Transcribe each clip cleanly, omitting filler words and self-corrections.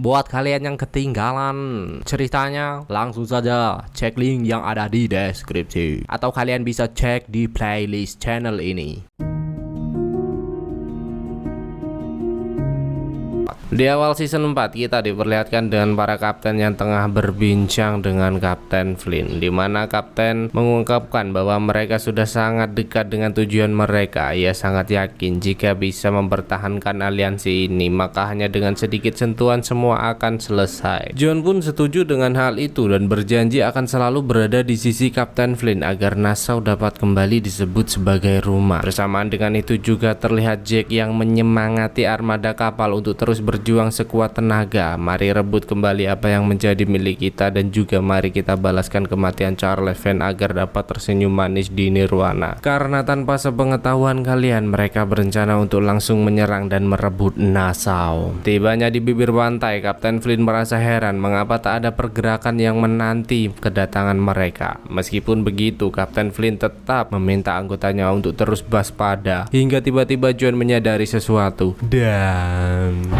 Buat kalian yang ketinggalan ceritanya, langsung saja cek link yang ada di deskripsi, atau kalian bisa cek di playlist channel ini. Di awal season 4 kita diperlihatkan dengan para kapten yang tengah berbincang dengan Kapten Flynn, di mana kapten mengungkapkan bahwa mereka sudah sangat dekat dengan tujuan mereka. Ia sangat yakin jika bisa mempertahankan aliansi ini, maka hanya dengan sedikit sentuhan semua akan selesai. John pun setuju dengan hal itu dan berjanji akan selalu berada di sisi Kapten Flynn agar Nassau dapat kembali disebut sebagai rumah. Bersamaan dengan itu juga terlihat Jack yang menyemangati armada kapal untuk terus berjuang sekuat tenaga. Mari rebut kembali apa yang menjadi milik kita, dan juga mari kita balaskan kematian Charles Vane agar dapat tersenyum manis di Nirwana. Karena tanpa sepengetahuan kalian, mereka berencana untuk langsung menyerang dan merebut Nassau. Tibanya di bibir pantai, Kapten Flynn merasa heran mengapa tak ada pergerakan yang menanti kedatangan mereka. Meskipun begitu, Kapten Flynn tetap meminta anggotanya untuk terus waspada, hingga tiba-tiba John menyadari sesuatu dan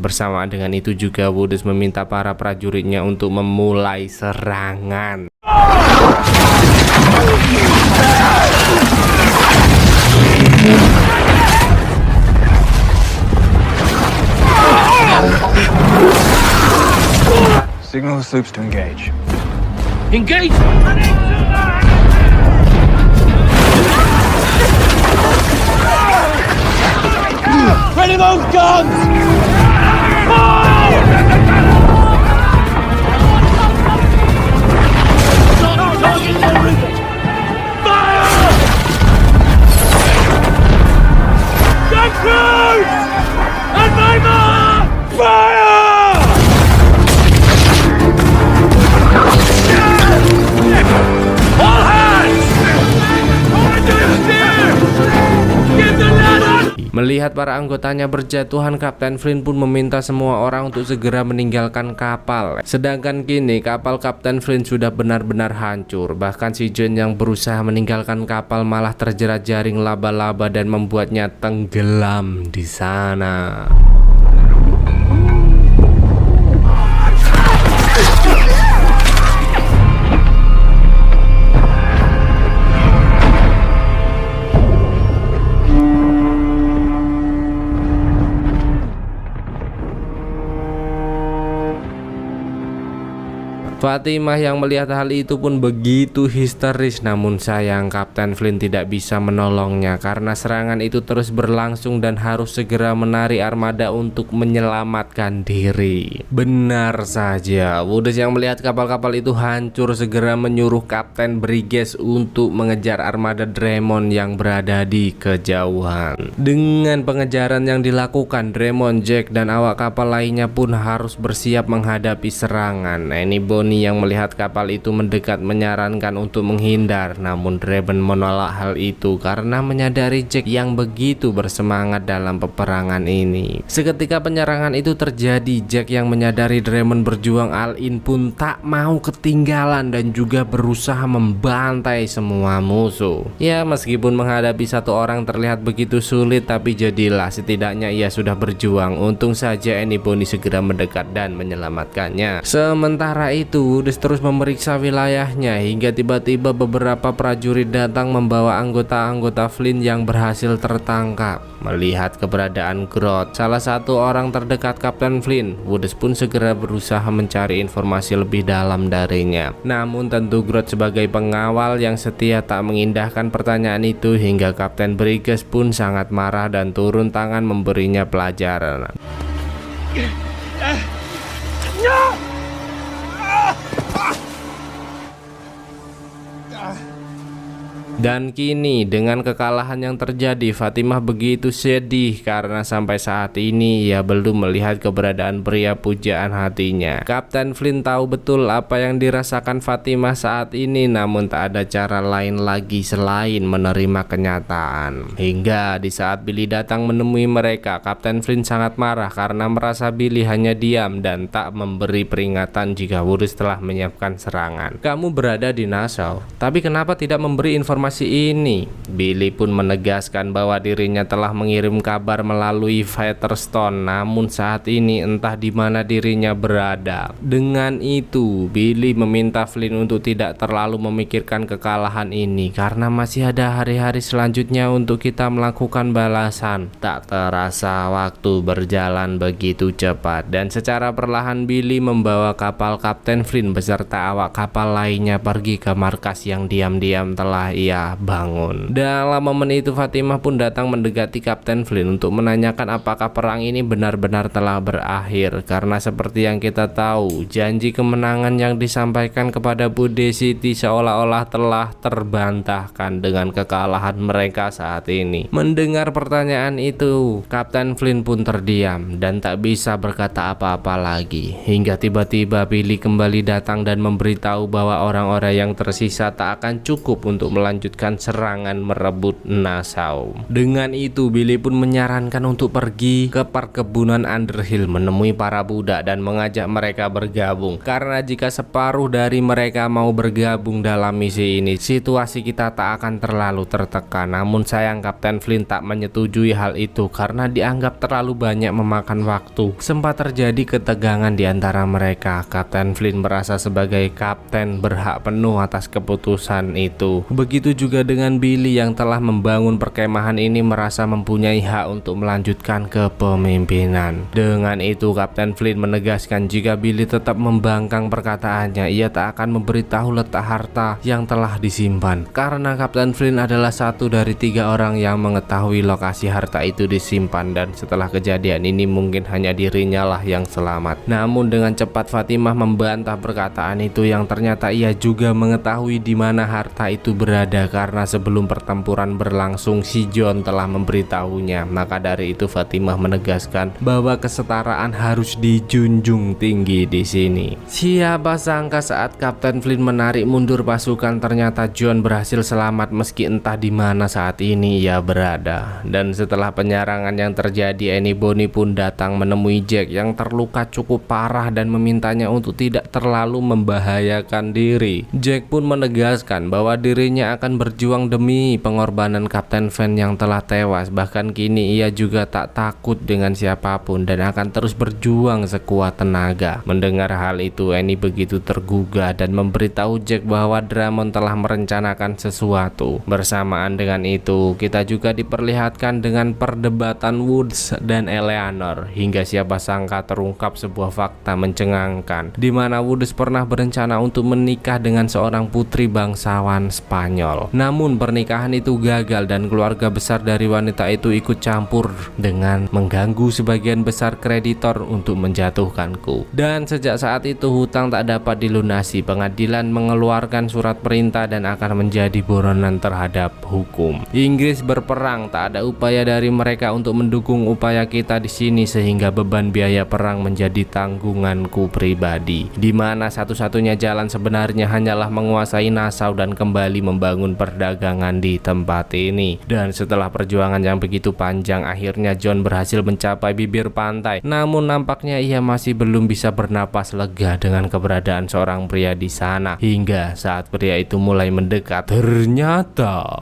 bersamaan dengan itu juga Woodus meminta para prajuritnya untuk memulai serangan. Signal the sloops to engage. Engage! Ready those guns! Melihat para anggotanya berjatuhan, Kapten Flynn pun meminta semua orang untuk segera meninggalkan kapal. Sedangkan kini kapal Kapten Flynn sudah benar-benar hancur. Bahkan si John yang berusaha meninggalkan kapal malah terjerat jaring laba-laba dan membuatnya tenggelam di sana. Fatimah yang melihat hal itu pun begitu histeris, namun sayang Kapten Flynn tidak bisa menolongnya karena serangan itu terus berlangsung dan harus segera menarik armada untuk menyelamatkan diri. Benar saja, Woodus yang melihat kapal-kapal itu hancur segera menyuruh Kapten Briges untuk mengejar armada Draymond yang berada di kejauhan. Dengan pengejaran yang dilakukan, Draymond, Jack, dan awak kapal lainnya pun harus bersiap menghadapi serangan. Ini Bonnie yang melihat kapal itu mendekat menyarankan untuk menghindar, namun Draven menolak hal itu karena menyadari Jack yang begitu bersemangat dalam peperangan ini. Seketika penyerangan itu terjadi, Jack yang menyadari Draven berjuang all-in pun tak mau ketinggalan dan juga berusaha membantai semua musuh. Ya, meskipun menghadapi satu orang terlihat begitu sulit, tapi jadilah setidaknya ia sudah berjuang. Untung saja Bonnie segera mendekat dan menyelamatkannya. Sementara itu Woodus terus memeriksa wilayahnya hingga tiba-tiba beberapa prajurit datang membawa anggota-anggota Flynn yang berhasil tertangkap. Melihat keberadaan Grodd, salah satu orang terdekat Kapten Flynn, Woodus pun segera berusaha mencari informasi lebih dalam darinya. Namun tentu Grodd sebagai pengawal yang setia tak mengindahkan pertanyaan itu, hingga Kapten Briges pun sangat marah dan turun tangan memberinya pelajaran. Dan kini dengan kekalahan yang terjadi, Fatimah begitu sedih karena sampai saat ini ia belum melihat keberadaan pria pujaan hatinya. Kapten Flint tahu betul apa yang dirasakan Fatimah saat ini, namun tak ada cara lain lagi selain menerima kenyataan. Hingga di saat Billy datang menemui mereka, Kapten Flint sangat marah karena merasa Billy hanya diam dan tak memberi peringatan jika Woodus telah menyiapkan serangan. Kamu berada di Nassau, tapi kenapa tidak memberi informasi ini? Billy pun menegaskan bahwa dirinya telah mengirim kabar melalui Featherstone, namun saat ini entah di mana dirinya berada. Dengan itu, Billy meminta Flint untuk tidak terlalu memikirkan kekalahan ini karena masih ada hari-hari selanjutnya untuk kita melakukan balasan. Tak terasa waktu berjalan begitu cepat dan secara perlahan Billy membawa kapal Kapten Flint beserta awak kapal lainnya pergi ke markas yang diam-diam telah ia bangun. Dalam momen itu Fatimah pun datang mendekati Kapten Flint untuk menanyakan apakah perang ini benar-benar telah berakhir, karena seperti yang kita tahu, janji kemenangan yang disampaikan kepada Bude City seolah-olah telah terbantahkan dengan kekalahan mereka saat ini. Mendengar pertanyaan itu, Kapten Flint pun terdiam dan tak bisa berkata apa-apa lagi, hingga tiba-tiba Billy kembali datang dan memberitahu bahwa orang-orang yang tersisa tak akan cukup untuk melanjutkan serangan merebut Nassau. Dengan itu Billy pun menyarankan untuk pergi ke perkebunan Underhill menemui para budak dan mengajak mereka bergabung, karena jika separuh dari mereka mau bergabung dalam misi ini, situasi kita tak akan terlalu tertekan. Namun sayang Kapten Flint tak menyetujui hal itu karena dianggap terlalu banyak memakan waktu. Sempat terjadi ketegangan di antara mereka. Kapten Flint merasa sebagai kapten berhak penuh atas keputusan itu. Begitu juga dengan Billy yang telah membangun perkemahan ini merasa mempunyai hak untuk melanjutkan kepemimpinan. Dengan itu Kapten Flint menegaskan jika Billy tetap membangkang perkataannya, ia tak akan memberitahu letak harta yang telah disimpan, karena Kapten Flint adalah satu dari 3 orang yang mengetahui lokasi harta itu disimpan, dan setelah kejadian ini mungkin hanya dirinya lah yang selamat. Namun dengan cepat Fatimah membantah perkataan itu yang ternyata ia juga mengetahui di mana harta itu berada, karena sebelum pertempuran berlangsung si John telah memberitahunya. Maka dari itu Fatimah menegaskan bahwa kesetaraan harus dijunjung tinggi di sini. Siapa sangka saat Kapten Flint menarik mundur pasukan, ternyata John berhasil selamat meski entah di mana saat ini ia berada. Dan setelah penyerangan yang terjadi, Annie Bonny pun datang menemui Jack yang terluka cukup parah dan memintanya untuk tidak terlalu membahayakan diri. Jack pun menegaskan bahwa dirinya akan berjuang demi pengorbanan Kapten Flint yang telah tewas. Bahkan kini ia juga tak takut dengan siapapun dan akan terus berjuang sekuat tenaga. Mendengar hal itu, Annie begitu tergugah dan memberitahu Jack bahwa Drummond telah merencanakan sesuatu. Bersamaan dengan itu, kita juga diperlihatkan dengan perdebatan Woods dan Eleanor, hingga siapa sangka terungkap sebuah fakta mencengangkan, di mana Woods pernah berencana untuk menikah dengan seorang putri bangsawan Spanyol. Namun pernikahan itu gagal dan keluarga besar dari wanita itu ikut campur dengan mengganggu sebagian besar kreditor untuk menjatuhkanku. Dan sejak saat itu hutang tak dapat dilunasi. Pengadilan mengeluarkan surat perintah dan akan menjadi buronan terhadap hukum. Inggris berperang, tak ada upaya dari mereka untuk mendukung upaya kita di sini, sehingga beban biaya perang menjadi tanggunganku pribadi, di mana satu-satunya jalan sebenarnya hanyalah menguasai Nassau dan kembali membangun perdagangan di tempat ini. Dan setelah perjuangan yang begitu panjang, akhirnya John berhasil mencapai bibir pantai. Namun nampaknya ia masih belum bisa bernapas lega dengan keberadaan seorang pria di sana. Hingga saat pria itu mulai mendekat, ternyata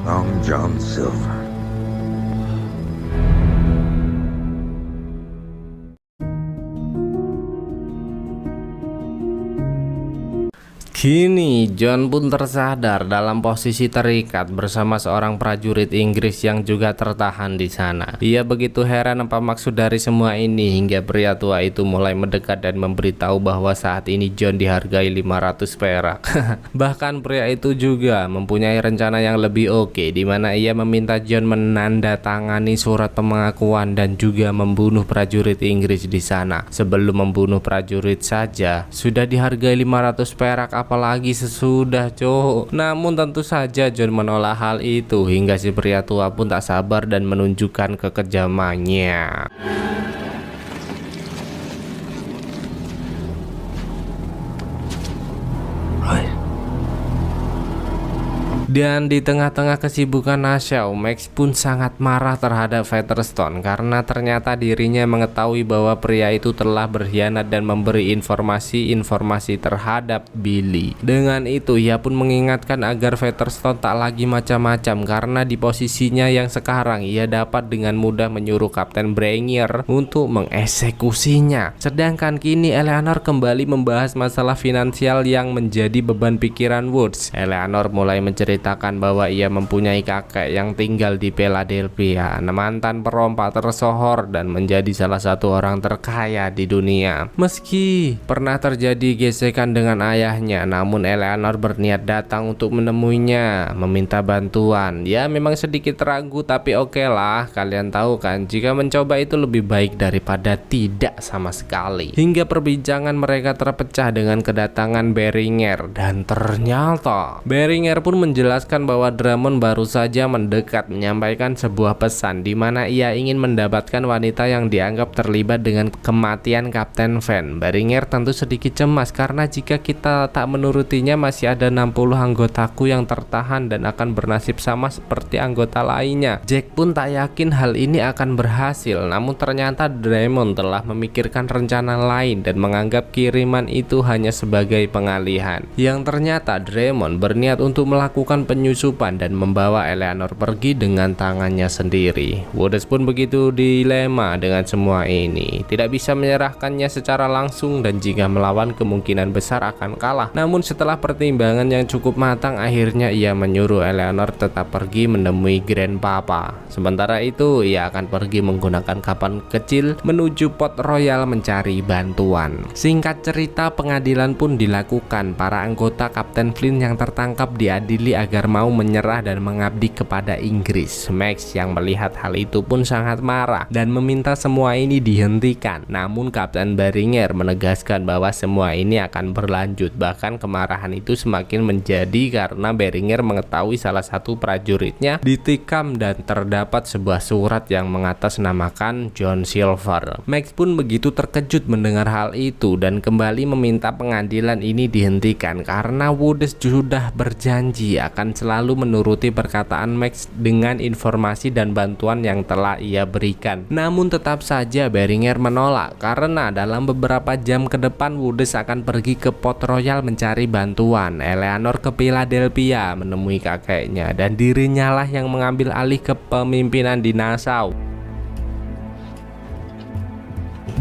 Long John Silver. Kini John pun tersadar dalam posisi terikat bersama seorang prajurit Inggris yang juga tertahan di sana. Ia begitu heran apa maksud dari semua ini hingga pria tua itu mulai mendekat dan memberitahu bahwa saat ini John dihargai 500 perak. Bahkan pria itu juga mempunyai rencana yang lebih oke, di mana ia meminta John menandatangani surat pengakuan dan juga membunuh prajurit Inggris di sana. Sebelum membunuh prajurit saja sudah dihargai 500 perak, apalagi sesudah, cowok. Namun tentu saja John menolak hal itu hingga si pria tua pun tak sabar dan menunjukkan kekejamannya. Dan di tengah-tengah kesibukan Nassau, Max pun sangat marah terhadap Featherstone karena ternyata dirinya mengetahui bahwa pria itu telah berkhianat dan memberi informasi-informasi terhadap Billy. Dengan itu ia pun mengingatkan agar Featherstone tak lagi macam-macam karena di posisinya yang sekarang ia dapat dengan mudah menyuruh Kapten Brainier untuk mengeksekusinya. Sedangkan kini Eleanor kembali membahas masalah finansial yang menjadi beban pikiran Woods. Eleanor mulai menceritakan bahwa ia mempunyai kakek yang tinggal di Philadelphia, mantan perompak tersohor dan menjadi salah satu orang terkaya di dunia. Meski pernah terjadi gesekan dengan ayahnya, namun Eleanor berniat datang untuk menemuinya, meminta bantuan. Ya memang sedikit ragu, tapi oke lah, kalian tahu kan, jika mencoba itu lebih baik daripada tidak sama sekali. Hingga perbincangan mereka terpecah dengan kedatangan Beringer, dan ternyata Beringer pun menjelaskan bahwa Drummond baru saja mendekat menyampaikan sebuah pesan di mana ia ingin mendapatkan wanita yang dianggap terlibat dengan kematian Kapten Van. Beringer tentu sedikit cemas karena jika kita tak menurutinya masih ada 60 anggotaku yang tertahan dan akan bernasib sama seperti anggota lainnya. Jack pun tak yakin hal ini akan berhasil, namun ternyata Drummond telah memikirkan rencana lain dan menganggap kiriman itu hanya sebagai pengalihan. Yang ternyata Drummond berniat untuk melakukan penyusupan dan membawa Eleanor pergi dengan tangannya sendiri. Woods pun begitu dilema dengan semua ini, tidak bisa menyerahkannya secara langsung dan jika melawan kemungkinan besar akan kalah. Namun setelah pertimbangan yang cukup matang, akhirnya ia menyuruh Eleanor tetap pergi menemui Grandpapa. Sementara itu ia akan pergi menggunakan kapal kecil menuju Port Royal mencari bantuan. Singkat cerita, pengadilan pun dilakukan. Para anggota Kapten Flint yang tertangkap diadili agar mau menyerah dan mengabdi kepada Inggris. Max yang melihat hal itu pun sangat marah dan meminta semua ini dihentikan. Namun Kapten Beringer menegaskan bahwa semua ini akan berlanjut. Bahkan kemarahan itu semakin menjadi karena Beringer mengetahui salah satu prajuritnya ditikam dan terdapat sebuah surat yang mengatasnamakan John Silver. Max pun begitu terkejut mendengar hal itu dan kembali meminta pengadilan ini dihentikan karena Woods sudah berjanji akan selalu menuruti perkataan Max dengan informasi dan bantuan yang telah ia berikan. Namun tetap saja Beringer menolak karena dalam beberapa jam ke depan Woods akan pergi ke Port Royal mencari bantuan. Eleanor ke Philadelphia menemui kakeknya dan dirinya lah yang mengambil alih kepemimpinan di Nassau.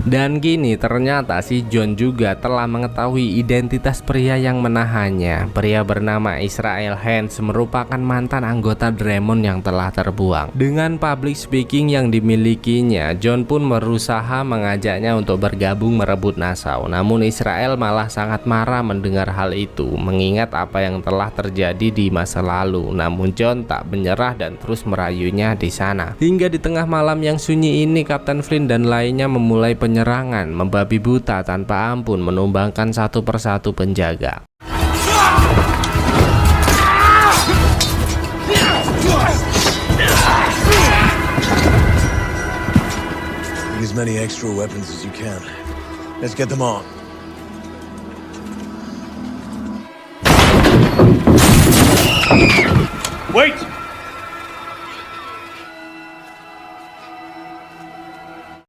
Dan kini ternyata si John juga telah mengetahui identitas pria yang menahannya. Pria bernama Israel Hands merupakan mantan anggota Drummond yang telah terbuang. Dengan public speaking yang dimilikinya, John pun berusaha mengajaknya untuk bergabung merebut Nassau. Namun Israel malah sangat marah mendengar hal itu, mengingat apa yang telah terjadi di masa lalu. Namun John tak menyerah dan terus merayunya di sana. Hingga di tengah malam yang sunyi ini, Kapten Flint dan lainnya memulai penyerangan membabi buta tanpa ampun, menumbangkan satu persatu penjaga. Bring as many extra weapons as you can. Let's get them on. Wait!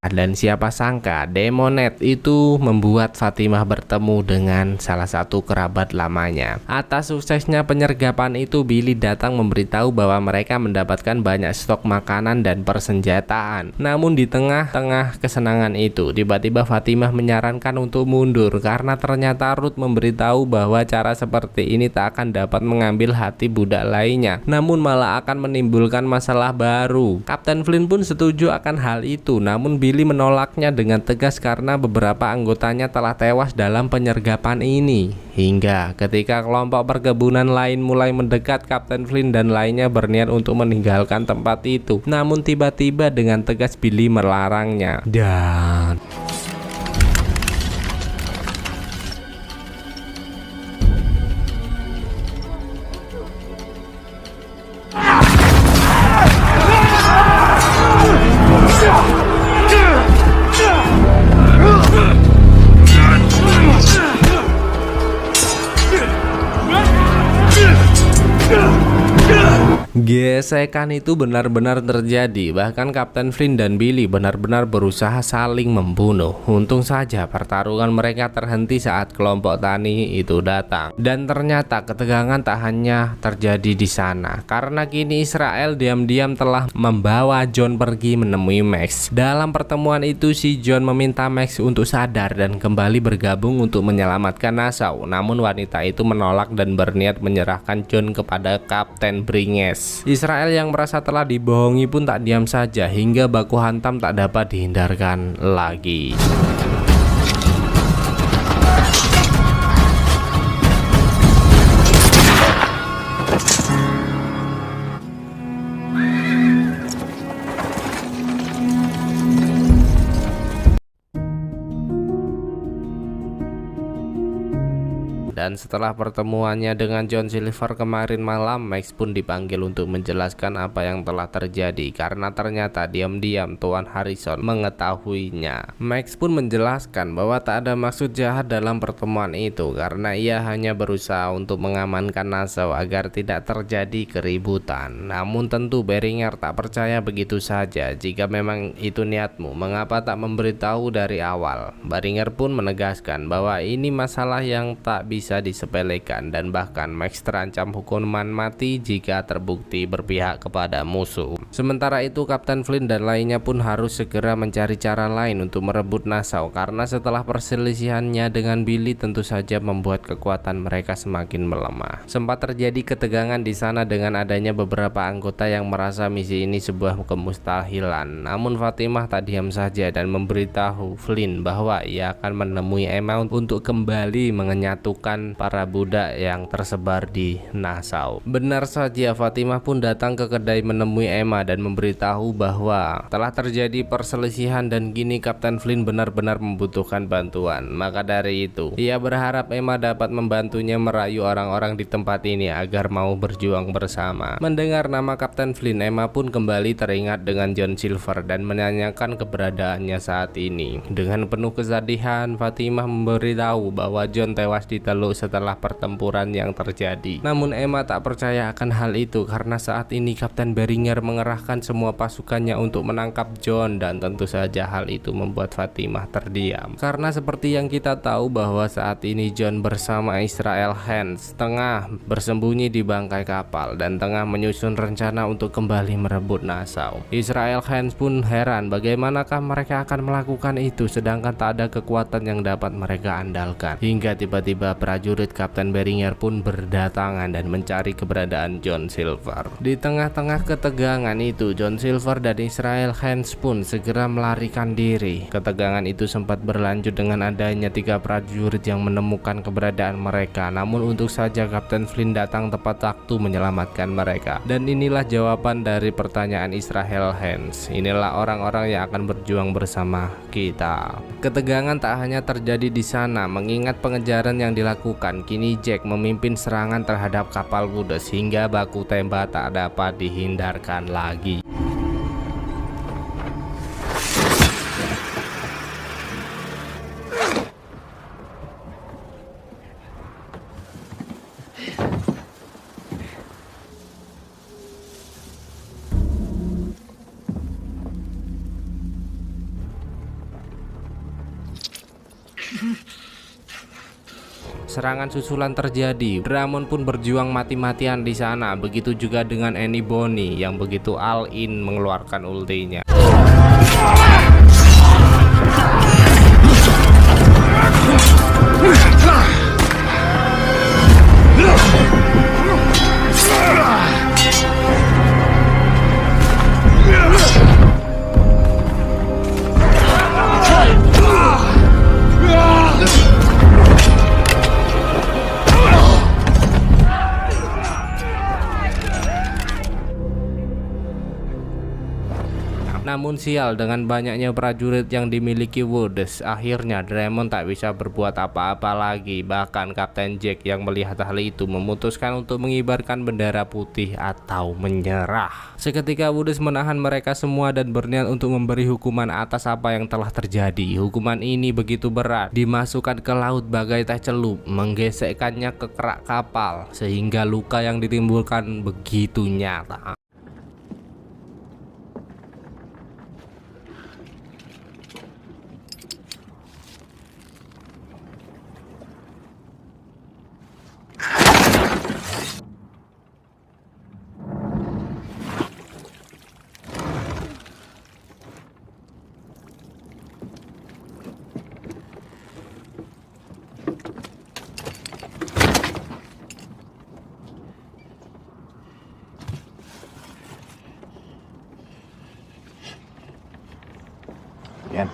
Dan siapa sangka Demonet itu membuat Fatimah bertemu dengan salah satu kerabat lamanya. Atas suksesnya penyergapan itu, Billy datang memberitahu bahwa mereka mendapatkan banyak stok makanan dan persenjataan. Namun di tengah-tengah kesenangan itu, tiba-tiba Fatimah menyarankan untuk mundur karena ternyata Ruth memberitahu bahwa cara seperti ini tak akan dapat mengambil hati budak lainnya, namun malah akan menimbulkan masalah baru. Kapten Flynn pun setuju akan hal itu, namun Billy menolaknya dengan tegas karena beberapa anggotanya telah tewas dalam penyergapan ini. Hingga ketika kelompok perkebunan lain mulai mendekat, Kapten Flynn dan lainnya berniat untuk meninggalkan tempat itu. Namun tiba-tiba dengan tegas Billy melarangnya. Dan gesekan itu benar-benar terjadi. Bahkan Kapten Flynn dan Billy benar-benar berusaha saling membunuh. Untung saja pertarungan mereka terhenti saat kelompok tani itu datang. Dan ternyata ketegangan tak hanya terjadi di sana, karena kini Israel diam-diam telah membawa John pergi menemui Max. Dalam pertemuan itu si John meminta Max untuk sadar dan kembali bergabung untuk menyelamatkan Nassau. Namun wanita itu menolak dan berniat menyerahkan John kepada Kapten Bringes. Israel yang merasa telah dibohongi pun tak diam saja hingga baku hantam tak dapat dihindarkan lagi. Dan setelah pertemuannya dengan John Silver kemarin malam, Max pun dipanggil untuk menjelaskan apa yang telah terjadi karena ternyata diam-diam Tuan Harrison mengetahuinya. Max pun menjelaskan bahwa tak ada maksud jahat dalam pertemuan itu karena ia hanya berusaha untuk mengamankan Nassau agar tidak terjadi keributan. Namun tentu Beringer tak percaya begitu saja. Jika memang itu niatmu, mengapa tak memberitahu dari awal? Beringer pun menegaskan bahwa ini masalah yang tak bisa disepelekan dan bahkan Max terancam hukuman mati jika terbukti berpihak kepada musuh. Sementara itu Kapten Flynn dan lainnya pun harus segera mencari cara lain untuk merebut Nassau karena setelah perselisihannya dengan Billy tentu saja membuat kekuatan mereka semakin melemah. Sempat terjadi ketegangan di sana dengan adanya beberapa anggota yang merasa misi ini sebuah kemustahilan. Namun Fatimah tak diam saja dan memberitahu Flynn bahwa ia akan menemui Emma untuk kembali menyatukan para budak yang tersebar di Nassau. Benar saja, Fatimah pun datang ke kedai menemui Emma dan memberitahu bahwa telah terjadi perselisihan dan kini Kapten Flynn benar-benar membutuhkan bantuan. Maka dari itu, ia berharap Emma dapat membantunya merayu orang-orang di tempat ini agar mau berjuang bersama. Mendengar nama Kapten Flynn, Emma pun kembali teringat dengan John Silver dan menanyakan keberadaannya saat ini. Dengan penuh kesedihan, Fatimah memberitahu bahwa John tewas di teluk setelah pertempuran yang terjadi. Namun Emma tak percaya akan hal itu karena saat ini Kapten Beringer mengerahkan semua pasukannya untuk menangkap John dan tentu saja hal itu membuat Fatimah terdiam. Karena seperti yang kita tahu bahwa saat ini John bersama Israel Hands tengah bersembunyi di bangkai kapal dan tengah menyusun rencana untuk kembali merebut Nassau. Israel Hands pun heran bagaimanakah mereka akan melakukan itu sedangkan tak ada kekuatan yang dapat mereka andalkan. Hingga tiba-tiba prajurit Kapten Beringer pun berdatangan dan mencari keberadaan John Silver. Di tengah-tengah ketegangan itu, John Silver dan Israel Hands pun segera melarikan diri. Ketegangan itu sempat berlanjut dengan adanya 3 prajurit yang menemukan keberadaan mereka. Namun untuk saja Kapten Flynn datang tepat waktu menyelamatkan mereka. Dan inilah jawaban dari pertanyaan Israel Hands. Inilah orang-orang yang akan berjuang bersama kita. Ketegangan tak hanya terjadi di sana, mengingat pengejaran yang dilakukan, kini Jack memimpin serangan terhadap kapal Woodes hingga baku tembak tak dapat dihindarkan lagi. Serangan susulan terjadi. Dramon pun berjuang mati-matian di sana. Begitu juga dengan Annie Bonnie yang begitu all in mengeluarkan ultinya. Namun sial, dengan banyaknya prajurit yang dimiliki Woodes, akhirnya Dramon tak bisa berbuat apa-apa lagi. Bahkan Kapten Jack yang melihat hal itu memutuskan untuk mengibarkan bendera putih atau menyerah. Seketika Woodes menahan mereka semua dan berniat untuk memberi hukuman atas apa yang telah terjadi. Hukuman ini begitu berat, dimasukkan ke laut bagai teh celup, menggesekkannya ke kerak kapal sehingga luka yang ditimbulkan begitu nyata. Again.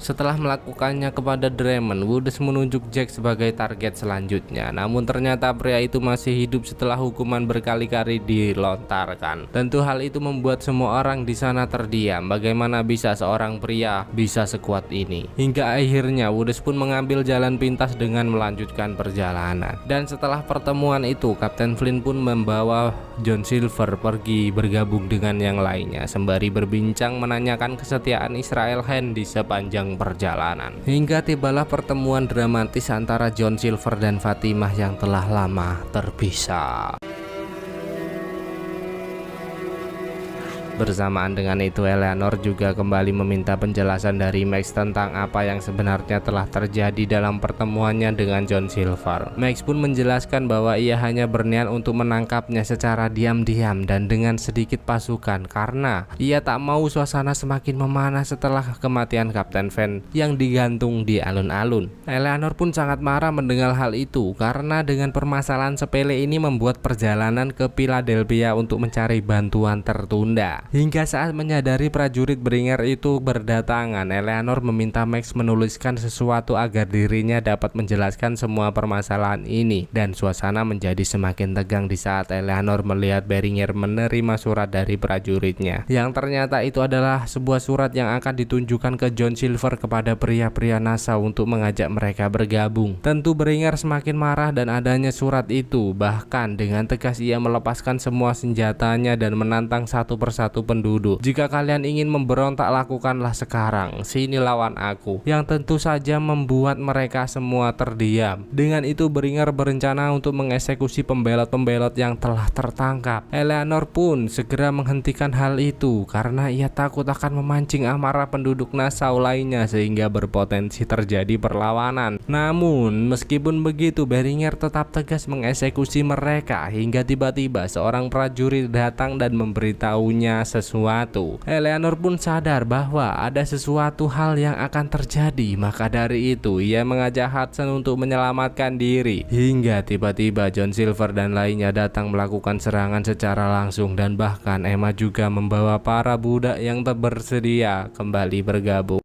Setelah melakukannya kepada Dramon, Woodes menunjuk Jack sebagai target selanjutnya. Namun ternyata pria itu masih hidup setelah hukuman berkali-kali dilontarkan. Tentu hal itu membuat semua orang di sana terdiam. Bagaimana bisa seorang pria bisa sekuat ini? Hingga akhirnya Woodes pun mengambil jalan pintas dengan melanjutkan perjalanan. Dan setelah pertemuan itu, Kapten Flint pun membawa John Silver pergi bergabung dengan yang lainnya, sembari berbincang menanyakan kesetiaan Israel Hand di sepanjang perjalanan. Hingga tibalah pertemuan dramatis antara John Silver dan Fatimah yang telah lama terpisah. Bersamaan dengan itu, Eleanor juga kembali meminta penjelasan dari Max tentang apa yang sebenarnya telah terjadi dalam pertemuannya dengan John Silver. Max pun menjelaskan bahwa ia hanya berniat untuk menangkapnya secara diam-diam dan dengan sedikit pasukan karena ia tak mau suasana semakin memanas setelah kematian Kapten Van yang digantung di alun-alun. Eleanor pun sangat marah mendengar hal itu karena dengan permasalahan sepele ini membuat perjalanan ke Philadelphia untuk mencari bantuan tertunda. Hingga saat menyadari prajurit Beringer itu berdatangan, Eleanor meminta Max menuliskan sesuatu agar dirinya dapat menjelaskan semua permasalahan ini. Dan suasana menjadi semakin tegang di saat Eleanor melihat Beringer menerima surat dari prajuritnya, yang ternyata itu adalah sebuah surat yang akan ditunjukkan ke John Silver kepada pria-pria Nassau untuk mengajak mereka bergabung. Tentu Beringer semakin marah dan adanya surat itu. Bahkan dengan tegas ia melepaskan semua senjatanya dan menantang satu persatu penduduk. Jika kalian ingin memberontak, lakukanlah sekarang. Sini lawan aku. Yang tentu saja membuat mereka semua terdiam. Dengan itu Beringer berencana untuk mengeksekusi pembelot-pembelot yang telah tertangkap. Eleanor pun segera menghentikan hal itu karena ia takut akan memancing amarah penduduk Nassau lainnya sehingga berpotensi terjadi perlawanan. Namun meskipun begitu, Beringer tetap tegas mengeksekusi mereka hingga tiba-tiba seorang prajurit datang dan memberitahunya sesuatu. Eleanor pun sadar bahwa ada sesuatu hal yang akan terjadi. Maka dari itu ia mengajak Hudson untuk menyelamatkan diri. Hingga tiba-tiba John Silver dan lainnya datang melakukan serangan secara langsung. Dan bahkan Emma juga membawa para budak yang bersedia kembali bergabung.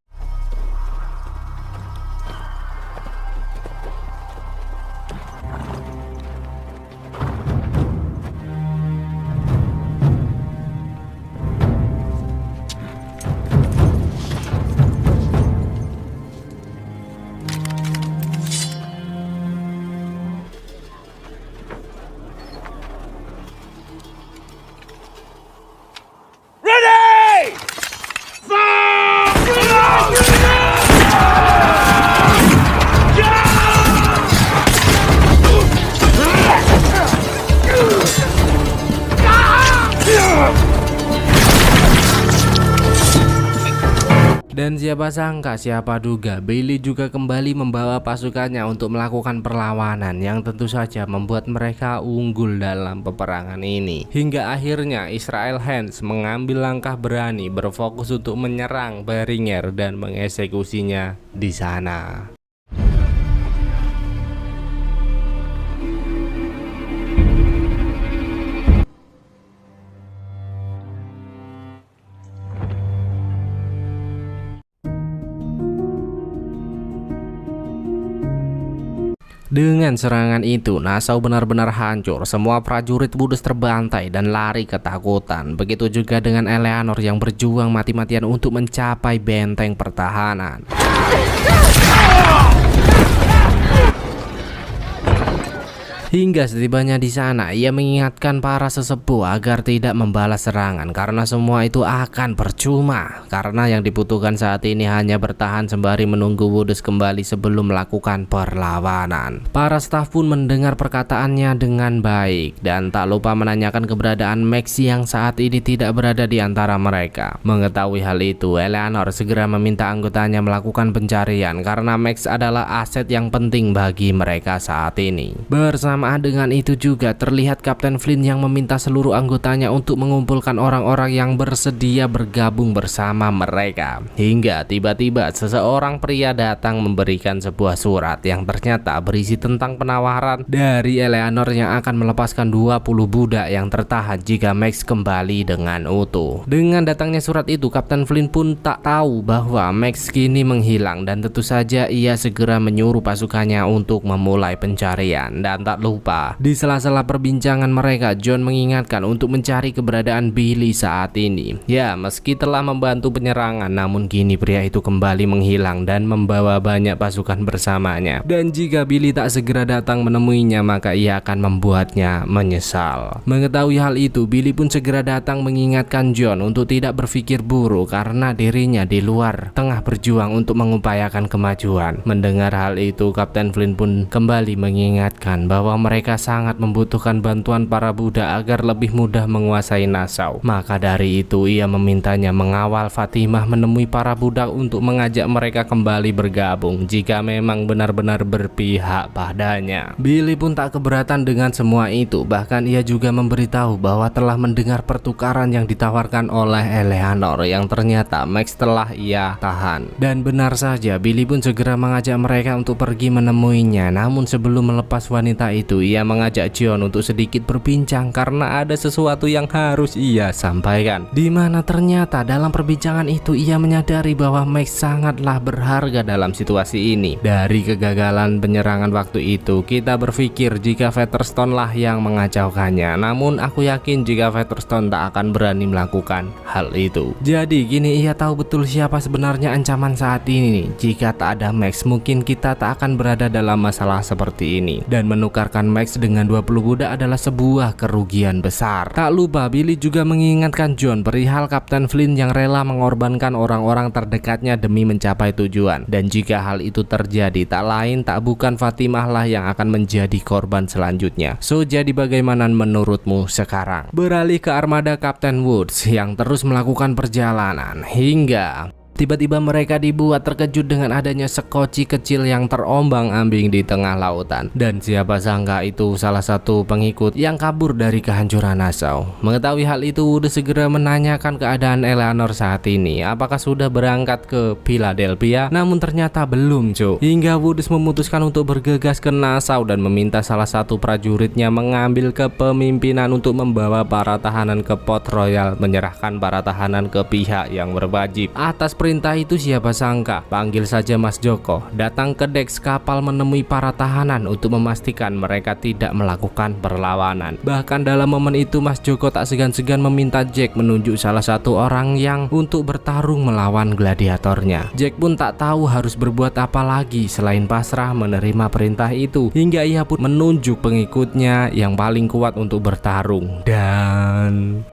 Ready! Fire! Dan siapa sangka, siapa duga, Billy juga kembali membawa pasukannya untuk melakukan perlawanan yang tentu saja membuat mereka unggul dalam peperangan ini. Hingga akhirnya Israel Hands mengambil langkah berani berfokus untuk menyerang Beringer dan mengeksekusinya di sana. Dengan serangan itu, Nassau benar-benar hancur. Semua prajurit Woodes terbantai dan lari ketakutan. Begitu juga dengan Eleanor yang berjuang mati-matian untuk mencapai benteng pertahanan. Hingga setibanya di sana, ia mengingatkan para sesepuh agar tidak membalas serangan karena semua itu akan percuma. Karena yang dibutuhkan saat ini hanya bertahan sembari menunggu Woodes kembali sebelum melakukan perlawanan. Para staf pun mendengar perkataannya dengan baik dan tak lupa menanyakan keberadaan Max yang saat ini tidak berada di antara mereka. Mengetahui hal itu, Eleanor segera meminta anggotanya melakukan pencarian karena Max adalah aset yang penting bagi mereka saat ini. Bersamaan dengan itu juga terlihat Kapten Flint yang meminta seluruh anggotanya untuk mengumpulkan orang-orang yang bersedia bergabung bersama mereka. Hingga tiba-tiba seseorang pria datang memberikan sebuah surat yang ternyata berisi tentang penawaran dari Eleanor yang akan melepaskan 20 budak yang tertahan jika Max kembali dengan utuh. Dengan datangnya surat itu, Kapten Flint pun tak tahu bahwa Max kini menghilang dan tentu saja ia segera menyuruh pasukannya untuk memulai pencarian. Dan tak lupa, di sela-sela perbincangan mereka, John mengingatkan untuk mencari keberadaan Billy saat ini. Ya, meski telah membantu penyerangan, namun kini pria itu kembali menghilang dan membawa banyak pasukan bersamanya. Dan jika Billy tak segera datang menemuinya, maka ia akan membuatnya menyesal. Mengetahui hal itu, Billy pun segera datang mengingatkan John untuk tidak berpikir buruk karena dirinya di luar tengah berjuang untuk mengupayakan kemajuan. Mendengar hal itu, Kapten Flint pun kembali mengingatkan bahwa mereka sangat membutuhkan bantuan para budak agar lebih mudah menguasai Nassau. Maka dari itu ia memintanya mengawal Fatimah menemui para budak untuk mengajak mereka kembali bergabung jika memang benar-benar berpihak padanya. Billy pun tak keberatan dengan semua itu, bahkan ia juga memberitahu bahwa telah mendengar pertukaran yang ditawarkan oleh Eleanor yang ternyata Max telah ia tahan. Dan benar saja, Billy pun segera mengajak mereka untuk pergi menemuinya. Namun sebelum melepas wanita itu, ia mengajak John untuk sedikit berbincang karena ada sesuatu yang harus ia sampaikan. Dimana ternyata dalam perbincangan itu ia menyadari bahwa Max sangatlah berharga dalam situasi ini. Dari kegagalan penyerangan waktu itu, kita berpikir jika Featherstone lah yang mengacaukannya. Namun aku yakin jika Featherstone tak akan berani melakukan hal itu. Jadi kini ia tahu betul siapa sebenarnya ancaman saat ini. Jika tak ada Max, mungkin kita tak akan berada dalam masalah seperti ini. Dan menukarkan Max dengan 20 budak adalah sebuah kerugian besar. Tak lupa Billy juga mengingatkan John perihal Kapten Flint yang rela mengorbankan orang-orang terdekatnya demi mencapai tujuan. Dan jika hal itu terjadi, tak lain tak bukan Fatimah lah yang akan menjadi korban selanjutnya. So jadi bagaimana menurutmu sekarang? Beralih ke armada Kapten Woodes yang terus melakukan perjalanan hingga tiba-tiba mereka dibuat terkejut dengan adanya sekoci kecil yang terombang-ambing di tengah lautan. Dan siapa sangka itu salah satu pengikut yang kabur dari kehancuran Nassau. Mengetahui hal itu, Woodes segera menanyakan keadaan Eleanor saat ini. Apakah sudah berangkat ke Philadelphia? Namun ternyata belum, cuy. Hingga Woodes memutuskan untuk bergegas ke Nassau dan meminta salah satu prajuritnya mengambil kepemimpinan untuk membawa para tahanan ke Port Royal, menyerahkan para tahanan ke pihak yang berwajib. Atas perintah itu siapa sangka, panggil saja Mas Joko, datang ke deks kapal menemui para tahanan untuk memastikan mereka tidak melakukan perlawanan. Bahkan dalam momen itu Mas Joko tak segan-segan meminta Jack menunjuk salah satu orang yang untuk bertarung melawan gladiatornya. Jack pun tak tahu harus berbuat apa lagi selain pasrah menerima perintah itu, hingga ia pun menunjuk pengikutnya yang paling kuat untuk bertarung. Dan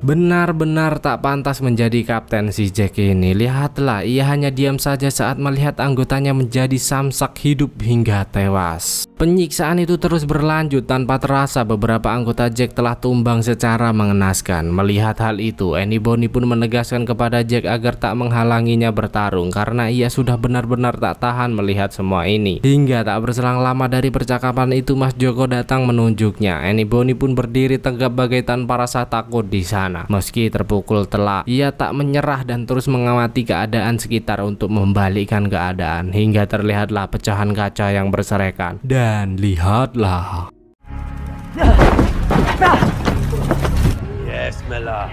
Benar-benar tak pantas menjadi kapten si Jack ini. Lihatlah, ia hanya diam saja saat melihat anggotanya menjadi samsak hidup hingga tewas. Penyiksaan itu terus berlanjut tanpa terasa beberapa anggota Jack telah tumbang secara mengenaskan. Melihat hal itu, Annie Bonny pun menegaskan kepada Jack agar tak menghalanginya bertarung karena ia sudah benar-benar tak tahan melihat semua ini. Hingga tak berselang lama dari percakapan itu, Mas Joko datang menunjuknya. Annie Bonny pun berdiri tegap bagai tanpa rasa takut di sana. Meski terpukul telak, ia tak menyerah dan terus mengamati keadaan sekitar untuk membalikkan keadaan hingga terlihatlah pecahan kaca yang berserakan. Dan lihatlah. Yes, Miller.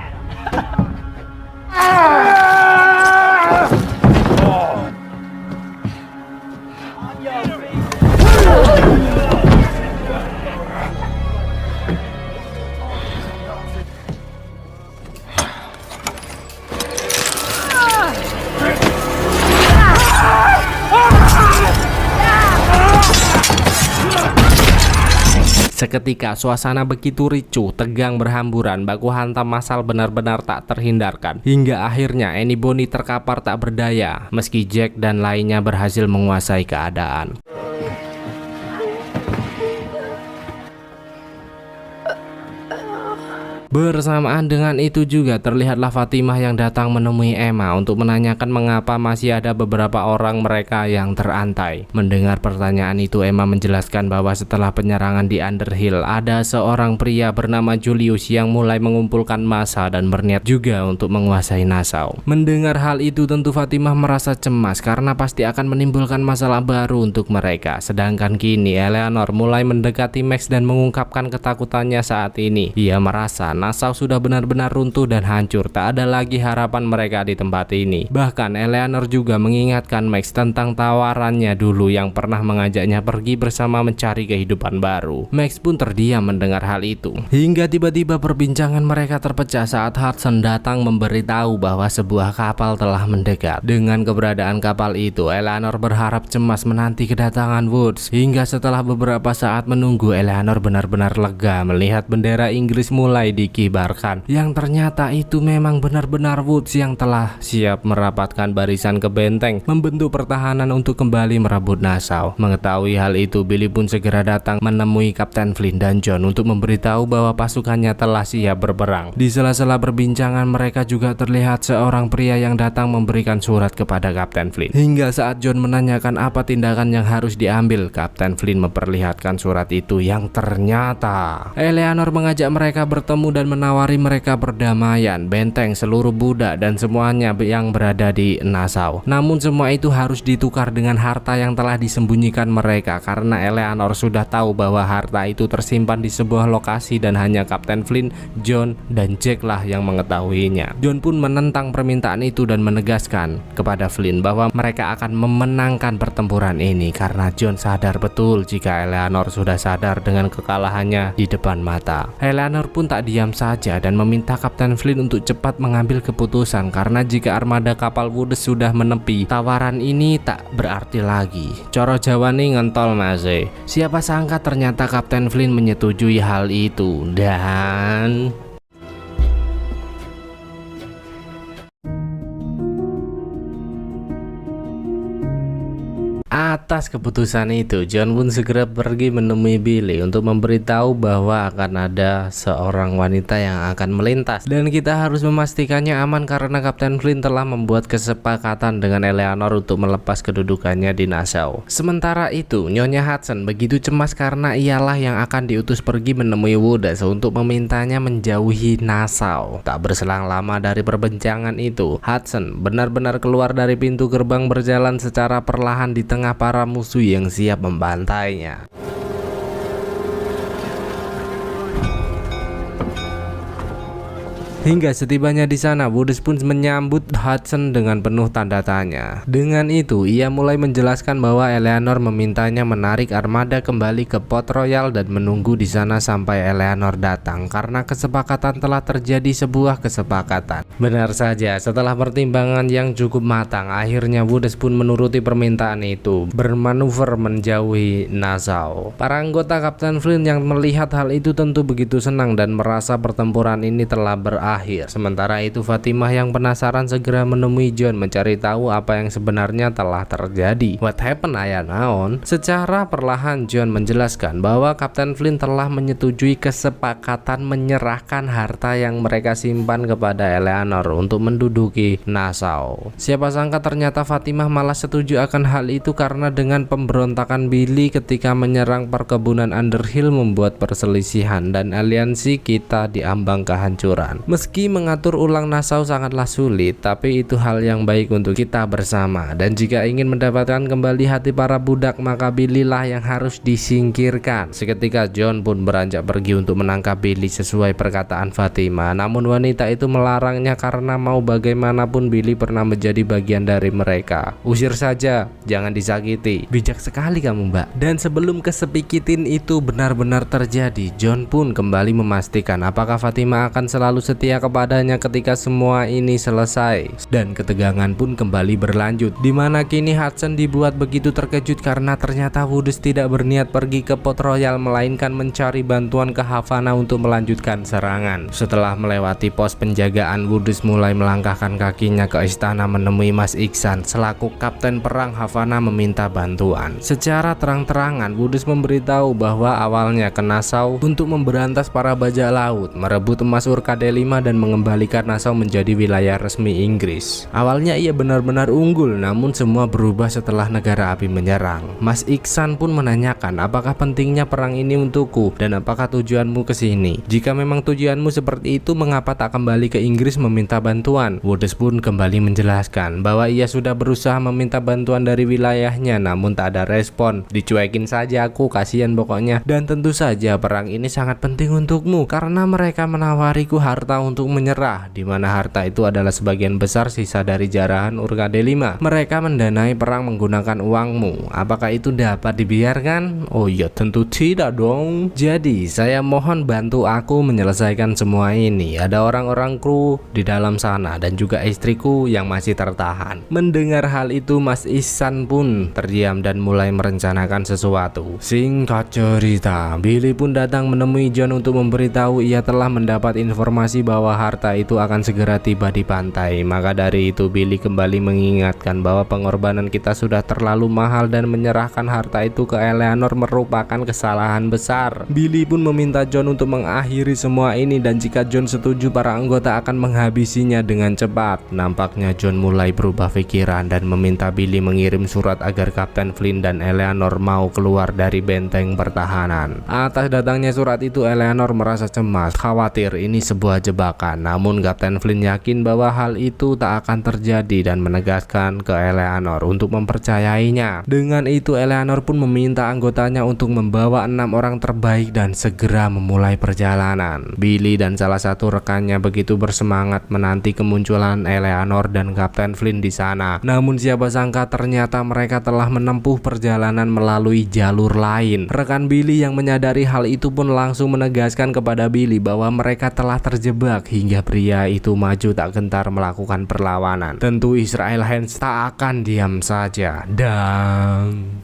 Seketika suasana begitu ricuh, tegang berhamburan, baku hantam massal benar-benar tak terhindarkan. Hingga akhirnya Annie Bonny terkapar tak berdaya, meski Jack dan lainnya berhasil menguasai keadaan. Bersamaan dengan itu juga terlihatlah Fatimah yang datang menemui Emma untuk menanyakan mengapa masih ada beberapa orang mereka yang terantai. Mendengar pertanyaan itu, Emma menjelaskan bahwa setelah penyerangan di Underhill, ada seorang pria bernama Julius yang mulai mengumpulkan massa dan berniat juga untuk menguasai Nassau. Mendengar hal itu tentu Fatimah merasa cemas karena pasti akan menimbulkan masalah baru untuk mereka. Sedangkan kini Eleanor mulai mendekati Max dan mengungkapkan ketakutannya saat ini. Ia merasa Nassau sudah benar-benar runtuh dan hancur, tak ada lagi harapan mereka di tempat ini. Bahkan Eleanor juga mengingatkan Max tentang tawarannya dulu yang pernah mengajaknya pergi bersama mencari kehidupan baru. Max pun terdiam mendengar hal itu. Hingga tiba-tiba perbincangan mereka terpecah saat Hudson datang memberitahu bahwa sebuah kapal telah mendekat. Dengan keberadaan kapal itu, Eleanor berharap cemas menanti kedatangan Woods. Hingga setelah beberapa saat menunggu, Eleanor benar-benar lega melihat bendera Inggris mulai dikibarkan, yang ternyata itu memang benar-benar Woods yang telah siap merapatkan barisan ke benteng, membentuk pertahanan untuk kembali merebut Nassau. Mengetahui hal itu, Billy pun segera datang menemui Kapten Flynn dan John untuk memberitahu bahwa pasukannya telah siap berperang. Di sela-sela perbincangan mereka juga terlihat seorang pria yang datang memberikan surat kepada Kapten Flynn. Hingga saat John menanyakan apa tindakan yang harus diambil, Kapten Flynn memperlihatkan surat itu yang ternyata Eleanor mengajak mereka bertemu dan menawari mereka perdamaian, benteng, seluruh budak dan semuanya yang berada di Nassau. Namun semua itu harus ditukar dengan harta yang telah disembunyikan mereka karena Eleanor sudah tahu bahwa harta itu tersimpan di sebuah lokasi dan hanya Kapten Flynn, John, dan Jack lah yang mengetahuinya. John pun menentang permintaan itu dan menegaskan kepada Flynn bahwa mereka akan memenangkan pertempuran ini karena John sadar betul jika Eleanor sudah sadar dengan kekalahannya di depan mata. Eleanor pun tak diam saja dan meminta Kapten Flynn untuk cepat mengambil keputusan karena jika armada kapal Woods sudah menepi, tawaran ini tak berarti lagi. Coro Jawa nih ngentol mas. Siapa sangka ternyata Kapten Flynn menyetujui hal itu dan atas keputusan itu, John pun segera pergi menemui Billy untuk memberitahu bahwa akan ada seorang wanita yang akan melintas dan kita harus memastikannya aman karena Kapten Flynn telah membuat kesepakatan dengan Eleanor untuk melepas kedudukannya di Nassau. Sementara itu, Nyonya Hudson begitu cemas karena ialah yang akan diutus pergi menemui Woods untuk memintanya menjauhi Nassau. Tak berselang lama dari perbincangan itu, Hudson benar-benar keluar dari pintu gerbang berjalan secara perlahan di tengah para musuh yang siap membantainya. Hingga setibanya di sana, Woods pun menyambut Hudson dengan penuh tanda tanya. Dengan itu, ia mulai menjelaskan bahwa Eleanor memintanya menarik armada kembali ke Port Royal dan menunggu di sana sampai Eleanor datang karena kesepakatan telah terjadi sebuah kesepakatan. Benar saja, setelah pertimbangan yang cukup matang, akhirnya Woods pun menuruti permintaan itu, bermanuver menjauhi Nassau. Para anggota Kapten Flynn yang melihat hal itu tentu begitu senang dan merasa pertempuran ini telah berakhir berakhir. Sementara itu Fatimah yang penasaran segera menemui John mencari tahu apa yang sebenarnya telah terjadi. What happened aya naon? Secara perlahan John menjelaskan bahwa Kapten Flynn telah menyetujui kesepakatan menyerahkan harta yang mereka simpan kepada Eleanor untuk menduduki Nassau. Siapa sangka ternyata Fatimah malah setuju akan hal itu karena dengan pemberontakan Billy ketika menyerang perkebunan Underhill membuat perselisihan dan aliansi kita diambang kehancuran. Meski mengatur ulang Nassau sangatlah sulit, tapi itu hal yang baik untuk kita bersama. Dan jika ingin mendapatkan kembali hati para budak, maka Billy lah yang harus disingkirkan. Seketika John pun beranjak pergi untuk menangkap Billy sesuai perkataan Fatimah. Namun wanita itu melarangnya karena mau bagaimanapun Billy pernah menjadi bagian dari mereka. Usir saja, jangan disakiti. Bijak sekali kamu, Mbak. Dan sebelum kesepikitin itu benar-benar terjadi, John pun kembali memastikan apakah Fatimah akan selalu setia kepadanya ketika semua ini selesai. Dan ketegangan pun kembali berlanjut, dimana kini Hudson dibuat begitu terkejut karena ternyata Woods tidak berniat pergi ke Port Royal melainkan mencari bantuan ke Havana untuk melanjutkan serangan. Setelah melewati pos penjagaan, Woods mulai melangkahkan kakinya ke istana menemui Mas Iksan selaku kapten perang Havana meminta bantuan. Secara terang-terangan Woods memberitahu bahwa awalnya ke Nassau untuk memberantas para bajak laut, merebut emas Urkade 5 dan mengembalikan Nassau menjadi wilayah resmi Inggris. Awalnya ia benar-benar unggul, namun semua berubah setelah negara api menyerang. Mas Iksan pun menanyakan apakah pentingnya perang ini untukku dan apakah tujuanmu ke sini. Jika memang tujuanmu seperti itu, mengapa tak kembali ke Inggris meminta bantuan? Woods pun kembali menjelaskan bahwa ia sudah berusaha meminta bantuan dari wilayahnya, namun tak ada respon. Dicuekin saja aku, kasihan pokoknya. Dan tentu saja perang ini sangat penting untukmu karena mereka menawariku harta untuk menyerah, dimana harta itu adalah sebagian besar sisa dari jarahan Urkade 5. Mereka mendanai perang menggunakan uangmu. Apakah itu dapat dibiarkan? Oh ya, tentu tidak dong. Jadi saya mohon bantu aku menyelesaikan semua ini. Ada orang-orang kru di dalam sana dan juga istriku yang masih tertahan. Mendengar hal itu, Mas Ihsan pun terdiam dan mulai merencanakan sesuatu. Singkat cerita, Billy pun datang menemui John untuk memberitahu ia telah mendapat informasi bahwa harta itu akan segera tiba di pantai. Maka dari itu Billy kembali mengingatkan bahwa pengorbanan kita sudah terlalu mahal dan menyerahkan harta itu ke Eleanor merupakan kesalahan besar. Billy pun meminta John untuk mengakhiri semua ini dan jika John setuju para anggota akan menghabisinya dengan cepat. Nampaknya John mulai berubah pikiran dan meminta Billy mengirim surat agar Kapten Flynn dan Eleanor mau keluar dari benteng pertahanan. Atas datangnya surat itu Eleanor merasa cemas, khawatir ini sebuah jebakan. Namun Kapten Flynn yakin bahwa hal itu tak akan terjadi dan menegaskan ke Eleanor untuk mempercayainya. Dengan itu Eleanor pun meminta anggotanya untuk membawa 6 orang terbaik dan segera memulai perjalanan. Billy dan salah satu rekannya begitu bersemangat menanti kemunculan Eleanor dan Kapten Flynn di sana. Namun siapa sangka ternyata mereka telah menempuh perjalanan melalui jalur lain. Rekan Billy yang menyadari hal itu pun langsung menegaskan kepada Billy bahwa mereka telah terjebak hingga pria itu maju tak gentar melakukan perlawanan. Tentu Israel Hands tak akan diam saja dan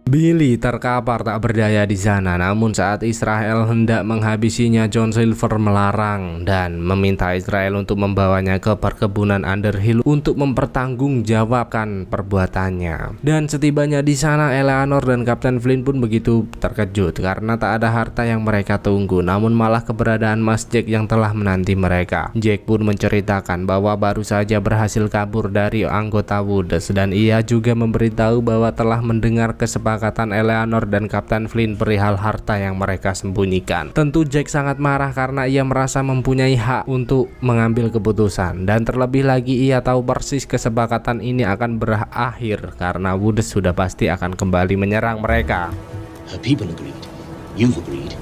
Billy terkapar tak berdaya di sana. Namun saat Israel hendak menghabisinya, John Silver melarang dan meminta Israel untuk membawanya ke perkebunan Underhill untuk mempertanggungjawabkan perbuatannya. Dan setibanya di sana, Eleanor dan Kapten Flynn pun begitu terkejut karena tak ada harta yang mereka tunggu, namun malah keberadaan Mas Jack yang telah menanti mereka. Jack pun menceritakan bahwa baru saja berhasil kabur dari anggota Woods dan ia juga memberitahu bahwa telah mendengar kesepakatan Eleanor dan Kapten Flynn perihal harta yang mereka sembunyikan. Tentu Jack sangat marah karena ia merasa mempunyai hak untuk mengambil keputusan dan terlebih lagi ia tahu persis kesepakatan ini akan berakhir karena Woods sudah pasti akan kembali menyerang mereka. Her people agreed. You've agreed.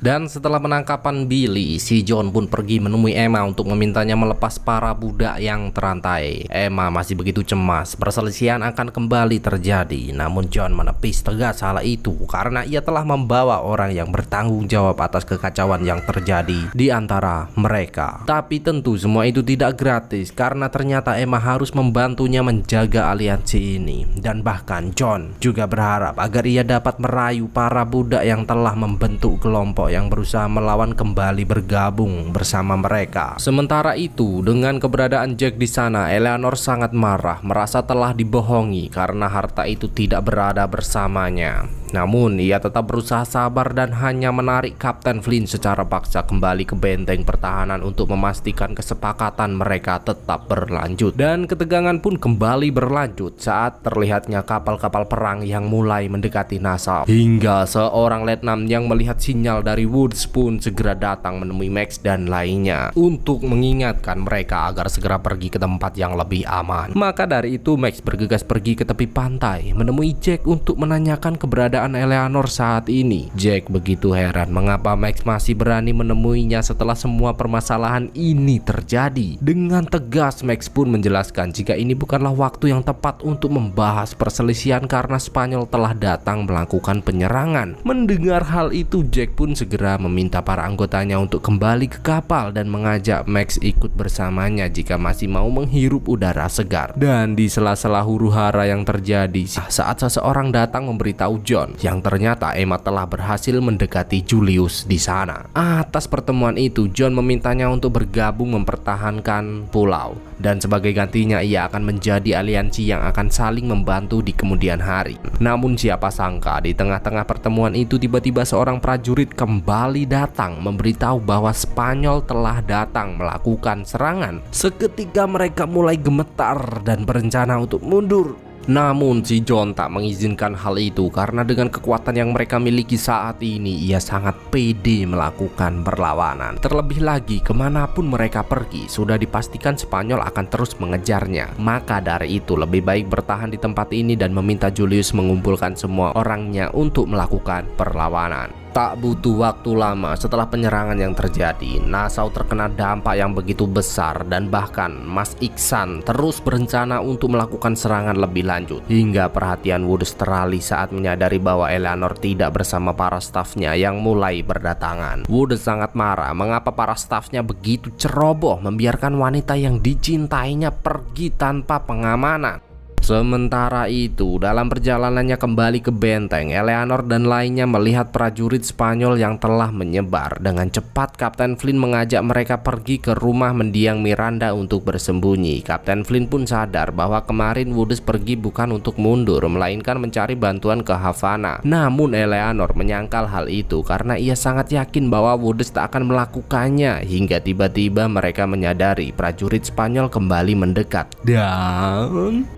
Dan setelah penangkapan Billy, si John pun pergi menemui Emma untuk memintanya melepas para budak yang terantai. Emma masih begitu cemas, perselisihan akan kembali terjadi. Namun John menepis tegas hal itu karena ia telah membawa orang yang bertanggung jawab atas kekacauan yang terjadi di antara mereka. Tapi tentu semua itu tidak gratis karena ternyata Emma harus membantunya menjaga aliansi ini. Dan bahkan John juga berharap agar ia dapat merayu para budak yang telah membentuk kelompok yang berusaha melawan kembali bergabung bersama mereka. Sementara itu, dengan keberadaan Jack di sana, Eleanor sangat marah, merasa telah dibohongi karena harta itu tidak berada bersamanya. Namun ia tetap berusaha sabar dan hanya menarik Kapten Flynn secara paksa kembali ke benteng pertahanan untuk memastikan kesepakatan mereka tetap berlanjut. Dan ketegangan pun kembali berlanjut saat terlihatnya kapal-kapal perang yang mulai mendekati Nassau. Hingga seorang letnan yang melihat sinyal dari Woods pun segera datang menemui Max dan lainnya untuk mengingatkan mereka agar segera pergi ke tempat yang lebih aman. Maka dari itu Max bergegas pergi ke tepi pantai menemui Jack untuk menanyakan keberadaan Eleanor saat ini. Jack begitu heran mengapa Max masih berani menemuinya setelah semua permasalahan ini terjadi. Dengan tegas Max pun menjelaskan jika ini bukanlah waktu yang tepat untuk membahas perselisihan karena Spanyol telah datang melakukan penyerangan. Mendengar hal itu Jack pun segera meminta para anggotanya untuk kembali ke kapal dan mengajak Max ikut bersamanya jika masih mau menghirup udara segar. Dan di sela-sela huru-hara yang terjadi saat seseorang datang memberitahu John yang ternyata Emma telah berhasil mendekati Julius di sana. Atas pertemuan itu John memintanya untuk bergabung mempertahankan pulau dan sebagai gantinya ia akan menjadi aliansi yang akan saling membantu di kemudian hari. Namun siapa sangka di tengah-tengah pertemuan itu tiba-tiba seorang prajurit kembali datang memberitahu bahwa Spanyol telah datang melakukan serangan. Seketika mereka mulai gemetar dan berencana untuk mundur. Namun si John tak mengizinkan hal itu karena dengan kekuatan yang mereka miliki saat ini ia sangat pede melakukan perlawanan. Terlebih lagi kemanapun mereka pergi sudah dipastikan Spanyol akan terus mengejarnya. Maka dari itu lebih baik bertahan di tempat ini dan meminta Julius mengumpulkan semua orangnya untuk melakukan perlawanan. Tak butuh waktu lama setelah penyerangan yang terjadi, Nassau terkena dampak yang begitu besar dan bahkan Mas Iksan terus berencana untuk melakukan serangan lebih lanjut. Hingga perhatian Woods teralih saat menyadari bahwa Eleanor tidak bersama para stafnya yang mulai berdatangan. Woods sangat marah mengapa para stafnya begitu ceroboh membiarkan wanita yang dicintainya pergi tanpa pengamanan. Sementara itu, dalam perjalanannya kembali ke benteng, Eleanor dan lainnya melihat prajurit Spanyol yang telah menyebar. Dengan cepat, Kapten Flynn mengajak mereka pergi ke rumah mendiang Miranda untuk bersembunyi. Kapten Flynn pun sadar bahwa kemarin Woods pergi bukan untuk mundur, melainkan mencari bantuan ke Havana. Namun Eleanor menyangkal hal itu karena ia sangat yakin bahwa Woods tak akan melakukannya. Hingga tiba-tiba mereka menyadari prajurit Spanyol kembali mendekat. Dan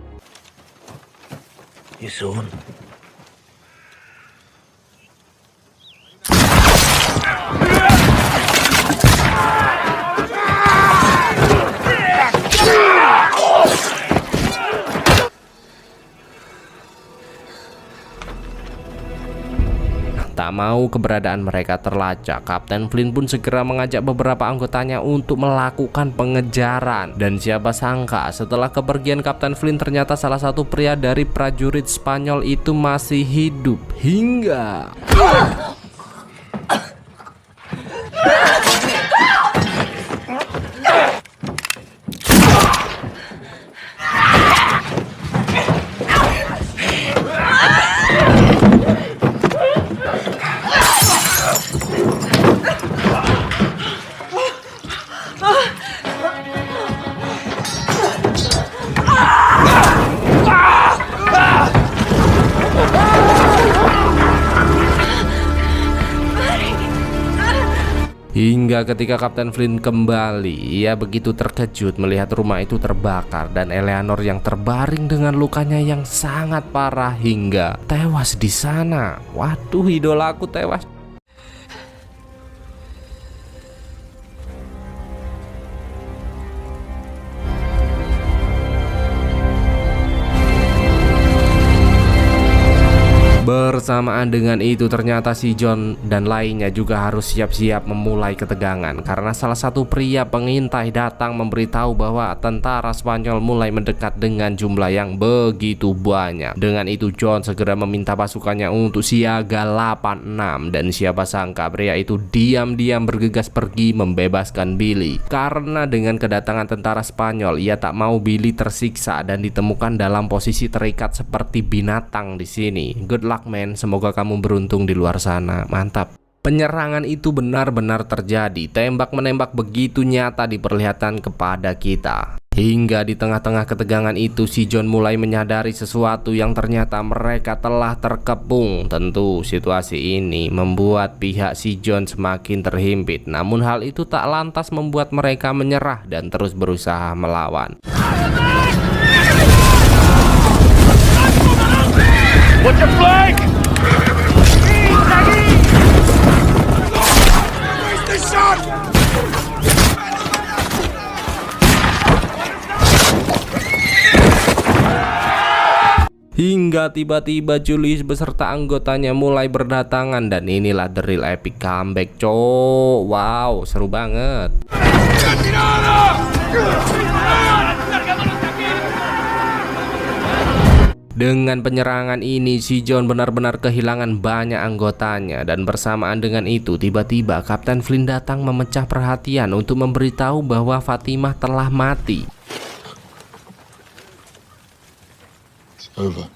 You soon? tak mau keberadaan mereka terlacak, Kapten Flynn pun segera mengajak beberapa anggotanya untuk melakukan pengejaran. Dan siapa sangka setelah kepergian Kapten Flynn ternyata salah satu pria dari prajurit Spanyol itu masih hidup. Hingga Hingga ketika Kapten Flynn kembali, ia begitu terkejut melihat rumah itu terbakar dan Eleanor yang terbaring dengan lukanya yang sangat parah hingga tewas di sana. Waduh, idolaku tewas. Bersamaan dengan itu ternyata si John dan lainnya juga harus siap-siap memulai ketegangan karena salah satu pria pengintai datang memberitahu bahwa tentara Spanyol mulai mendekat dengan jumlah yang begitu banyak. Dengan itu John segera meminta pasukannya untuk siaga 86 dan siapa sangka pria itu diam-diam bergegas pergi membebaskan Billy. Karena dengan kedatangan tentara Spanyol ia tak mau Billy tersiksa dan ditemukan dalam posisi terikat seperti binatang di sini. Good luck man, semoga kamu beruntung di luar sana. Mantap. Penyerangan itu benar-benar terjadi. Tembak-menembak begitu nyata diperlihatkan kepada kita. Hingga di tengah-tengah ketegangan itu si John mulai menyadari sesuatu yang ternyata mereka telah terkepung. Tentu situasi ini membuat pihak si John semakin terhimpit. Namun hal itu tak lantas membuat mereka menyerah dan terus berusaha melawan. Watch your flank! Hingga tiba-tiba Julius beserta anggotanya mulai berdatangan dan inilah the real epic comeback, cowok. Wow, seru banget. Dengan penyerangan ini si John benar-benar kehilangan banyak anggotanya dan bersamaan dengan itu tiba-tiba Kapten Flynn datang memecah perhatian untuk memberitahu bahwa Fatimah telah mati. It's over.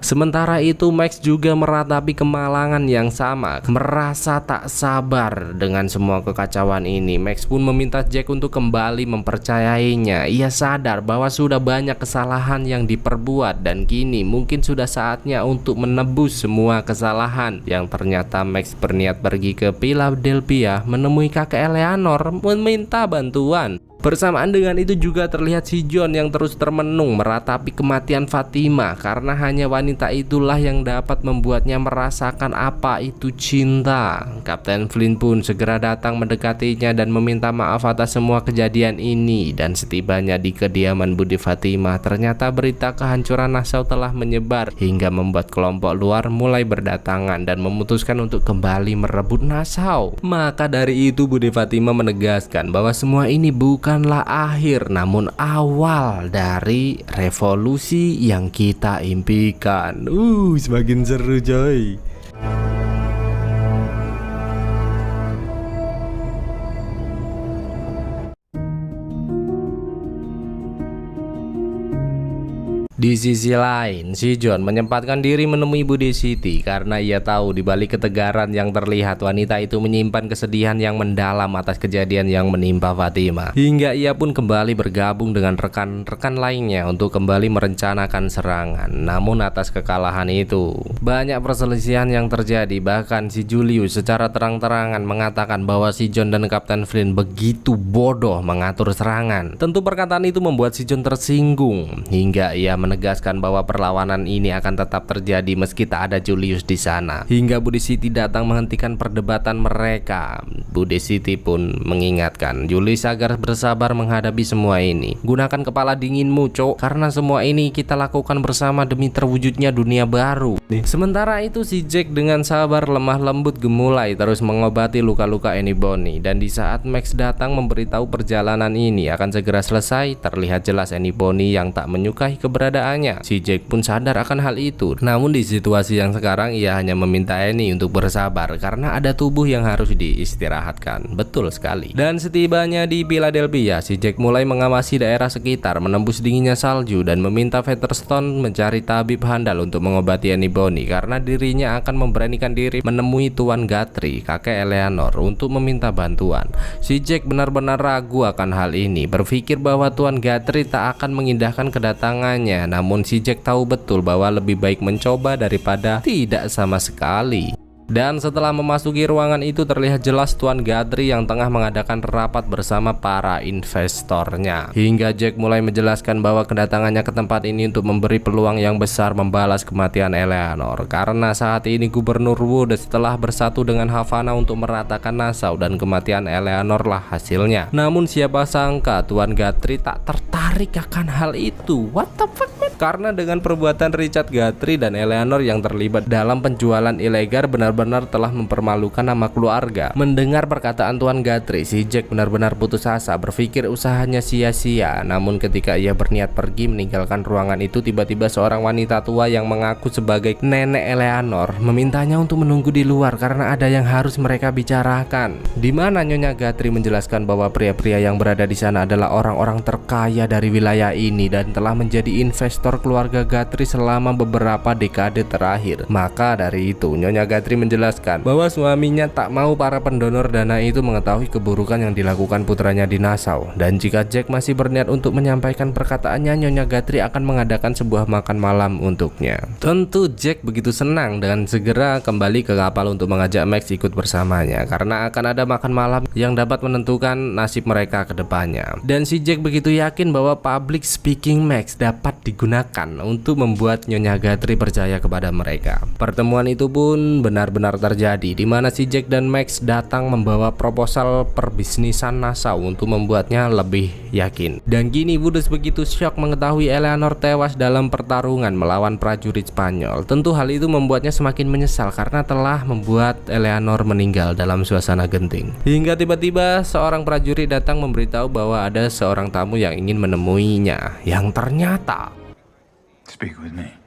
Sementara itu Max juga meratapi kemalangan yang sama, merasa tak sabar dengan semua kekacauan ini. Max pun meminta Jack untuk kembali mempercayainya. Ia sadar bahwa sudah banyak kesalahan yang diperbuat dan kini mungkin sudah saatnya untuk menebus semua kesalahan. Yang ternyata Max berniat pergi ke Philadelphia menemui kakek Eleanor meminta bantuan. Bersamaan dengan itu juga terlihat si John yang terus termenung meratapi kematian Fatimah karena hanya wanita itulah yang dapat membuatnya merasakan apa itu cinta. Kapten Flynn pun segera datang mendekatinya dan meminta maaf atas semua kejadian ini dan setibanya di kediaman Budi Fatimah ternyata berita kehancuran Nassau telah menyebar hingga membuat kelompok luar mulai berdatangan dan memutuskan untuk kembali merebut Nassau. Maka dari itu Budi Fatimah menegaskan bahwa semua ini bukanlah akhir namun awal dari revolusi yang kita impikan. Semakin seru coy. Di sisi lain, si John menyempatkan diri menemui Budi Siti karena ia tahu di balik ketegaran yang terlihat wanita itu menyimpan kesedihan yang mendalam atas kejadian yang menimpa Fatimah. Hingga ia pun kembali bergabung dengan rekan-rekan lainnya untuk kembali merencanakan serangan. Namun atas kekalahan itu, banyak perselisihan yang terjadi. Bahkan si Julius secara terang-terangan mengatakan bahwa si John dan Kapten Flynn begitu bodoh mengatur serangan. Tentu perkataan itu membuat si John tersinggung hingga ia menegaskan bahwa perlawanan ini akan tetap terjadi meski tak ada Julius di sana. Hingga Budi Siti datang menghentikan perdebatan mereka. Budi Siti pun mengingatkan Julius agar bersabar menghadapi semua ini. Gunakan kepala dinginmu, cok, karena semua ini kita lakukan bersama demi terwujudnya dunia baru. Sementara itu si Jack dengan sabar lemah lembut gemulai terus mengobati luka-luka Annie Bonny. Dan di saat Max datang memberitahu perjalanan ini akan segera selesai, terlihat jelas Annie Bonny yang tak menyukai keberadaannya. Si Jack pun sadar akan hal itu. Namun di situasi yang sekarang ia hanya meminta Annie untuk bersabar karena ada tubuh yang harus diistirahatkan. Betul sekali. Dan setibanya di Philadelphia, si Jack mulai mengawasi daerah sekitar, menembus dinginnya salju dan meminta Featherstone mencari tabib handal untuk mengobati Annie Bonny karena dirinya akan memberanikan diri menemui Tuan Guthrie, kakek Eleanor, untuk meminta bantuan. Si Jack benar-benar ragu akan hal ini, berpikir bahwa Tuan Guthrie tak akan mengindahkan kedatangannya. Namun si Jack tahu betul bahwa lebih baik mencoba daripada tidak sama sekali. Dan setelah memasuki ruangan itu terlihat jelas Tuan Guthrie yang tengah mengadakan rapat bersama para investornya. Hingga Jack mulai menjelaskan bahwa kedatangannya ke tempat ini untuk memberi peluang yang besar membalas kematian Eleanor. Karena saat ini Gubernur Wood setelah bersatu dengan Havana untuk meratakan Nassau dan kematian Eleanor lah hasilnya. Namun siapa sangka Tuan Guthrie tak tertarik akan hal itu. What the fuck, man? Karena dengan perbuatan Richard Guthrie dan Eleanor yang terlibat dalam penjualan ilegal benar-benar telah mempermalukan nama keluarga. Mendengar perkataan Tuan Guthrie, si Jack benar-benar putus asa, berpikir usahanya sia-sia. Namun ketika ia berniat pergi meninggalkan ruangan itu, tiba-tiba seorang wanita tua yang mengaku sebagai nenek Eleanor memintanya untuk menunggu di luar karena ada yang harus mereka bicarakan. Di mana Nyonya Guthrie menjelaskan bahwa pria-pria yang berada di sana adalah orang-orang terkaya dari wilayah ini dan telah menjadi investor keluarga Guthrie selama beberapa dekade terakhir. Maka dari itu Nyonya Guthrie menjelaskan bahwa suaminya tak mau para pendonor dana itu mengetahui keburukan yang dilakukan putranya di Nassau. Dan jika Jack masih berniat untuk menyampaikan perkataannya, Nyonya Guthrie akan mengadakan sebuah makan malam untuknya. Tentu Jack begitu senang dan segera kembali ke kapal untuk mengajak Max ikut bersamanya karena akan ada makan malam yang dapat menentukan nasib mereka ke depannya. Dan si Jack begitu yakin bahwa public speaking Max dapat digunakan untuk membuat Nyonya Guthrie percaya kepada mereka. Pertemuan itu pun benar-benar terjadi, di mana si Jack dan Max datang membawa proposal perbisnisan Nassau untuk membuatnya lebih yakin. Dan kini Wood begitu syok mengetahui Eleanor tewas dalam pertarungan melawan prajurit Spanyol. Tentu hal itu membuatnya semakin menyesal karena telah membuat Eleanor meninggal dalam suasana genting. Hingga tiba-tiba seorang prajurit datang memberitahu bahwa ada seorang tamu yang ingin menemuinya, yang ternyata Speak with me.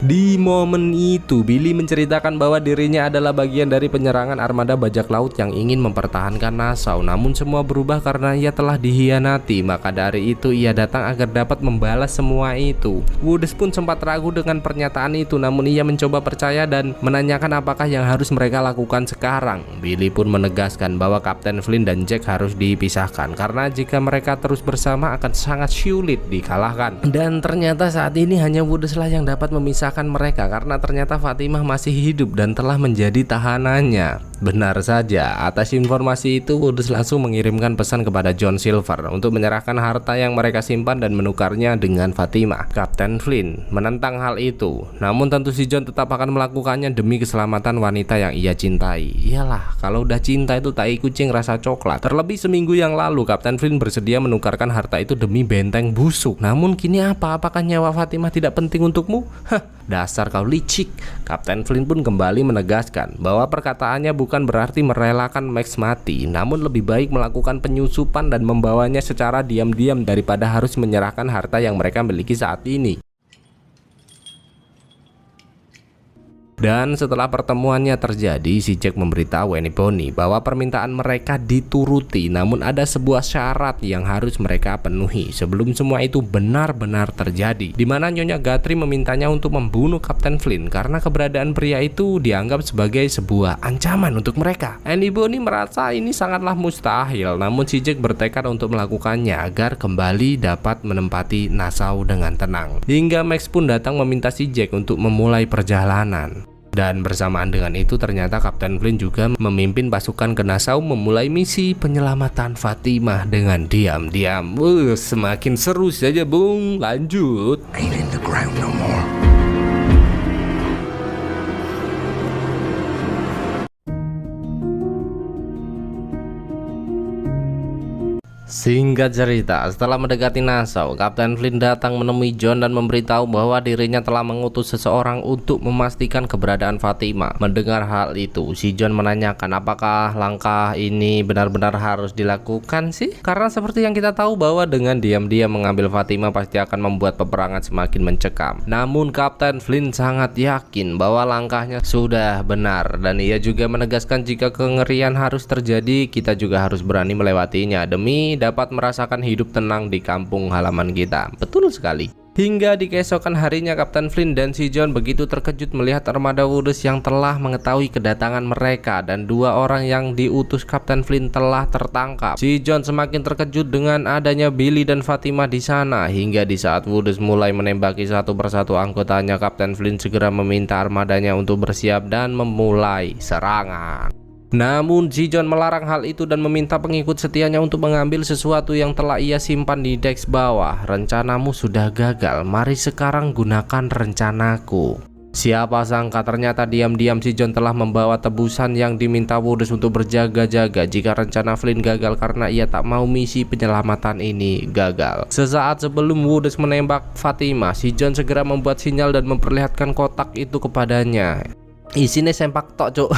di momen itu, Billy menceritakan bahwa dirinya adalah bagian dari penyerangan armada bajak laut yang ingin mempertahankan Nassau. Namun semua berubah karena ia telah dihianati. Maka dari itu ia datang agar dapat membalas semua itu. Woods pun sempat ragu dengan pernyataan itu, namun ia mencoba percaya dan menanyakan apakah yang harus mereka lakukan sekarang. Billy pun menegaskan bahwa Kapten Flynn dan Jack harus dipisahkan karena jika mereka terus bersama akan sangat sulit dikalahkan. Dan ternyata saat ini hanya Woods lah yang dapat memisahkan mereka karena ternyata Fatimah masih hidup dan telah menjadi tahanannya. Benar saja, atas informasi itu Woods langsung mengirimkan pesan kepada John Silver untuk menyerahkan harta yang mereka simpan dan menukarnya dengan Fatimah. Kapten Flynn menentang hal itu, namun tentu si John tetap akan melakukannya demi keselamatan wanita yang ia cintai. Iyalah, kalau udah cinta itu tai kucing rasa coklat. Terlebih seminggu yang lalu Kapten Flynn bersedia menukarkan harta itu demi benteng busuk. Namun kini apa? Apakah nyawa Fatimah tidak penting untukmu? Hah, dasar kau licik. Kapten Flynn pun kembali menegaskan bahwa perkataannya bukan berarti merelakan Max mati, namun lebih baik melakukan penyusupan dan membawanya secara diam-diam daripada harus menyerahkan harta yang mereka miliki saat ini. Dan setelah pertemuannya terjadi, si Jack memberitahu Annie Bonny bahwa permintaan mereka dituruti, namun ada sebuah syarat yang harus mereka penuhi sebelum semua itu benar-benar terjadi, di mana Nyonya Guthrie memintanya untuk membunuh Kapten Flynn karena keberadaan pria itu dianggap sebagai sebuah ancaman untuk mereka. Annie Bonny merasa ini sangatlah mustahil, namun si Jack bertekad untuk melakukannya agar kembali dapat menempati Nassau dengan tenang. Hingga Max pun datang meminta si Jack untuk memulai perjalanan. Dan bersamaan dengan itu ternyata Kapten Flynn juga memimpin pasukan ke Nassau memulai misi penyelamatan Fatimah dengan diam-diam. Semakin seru saja, Bung. Lanjut. Ain't in the ground no more. Singkat cerita, setelah mendekati Nassau, Kapten Flynn datang menemui John dan memberitahu bahwa dirinya telah mengutus seseorang untuk memastikan keberadaan Fatimah. Mendengar hal itu, si John menanyakan apakah langkah ini benar-benar harus dilakukan sih? Karena seperti yang kita tahu bahwa dengan diam-diam mengambil Fatimah pasti akan membuat peperangan semakin mencekam. Namun Kapten Flynn sangat yakin bahwa langkahnya sudah benar, dan ia juga menegaskan jika kengerian harus terjadi, kita juga harus berani melewatinya demi dapat merasakan hidup tenang di kampung halaman kita. Betul sekali. Hingga di keesokan harinya Kapten Flynn dan si John begitu terkejut melihat armada Woodes yang telah mengetahui kedatangan mereka dan 2 orang yang diutus Kapten Flynn telah tertangkap. Si John semakin terkejut dengan adanya Billy dan Fatima di sana, hingga di saat Woodes mulai menembaki satu persatu anggotanya, Kapten Flynn segera meminta armadanya untuk bersiap dan memulai serangan. Namun si John melarang hal itu dan meminta pengikut setianya untuk mengambil sesuatu yang telah ia simpan di deks bawah. Rencanamu sudah gagal, mari sekarang gunakan rencanaku. Siapa sangka ternyata diam-diam si John telah membawa tebusan yang diminta Woodes untuk berjaga-jaga jika rencana Flynn gagal karena ia tak mau misi penyelamatan ini gagal. Sesaat sebelum Woodes menembak Fatima, si John segera membuat sinyal dan memperlihatkan kotak itu kepadanya. Isinya sempak tok, cuk.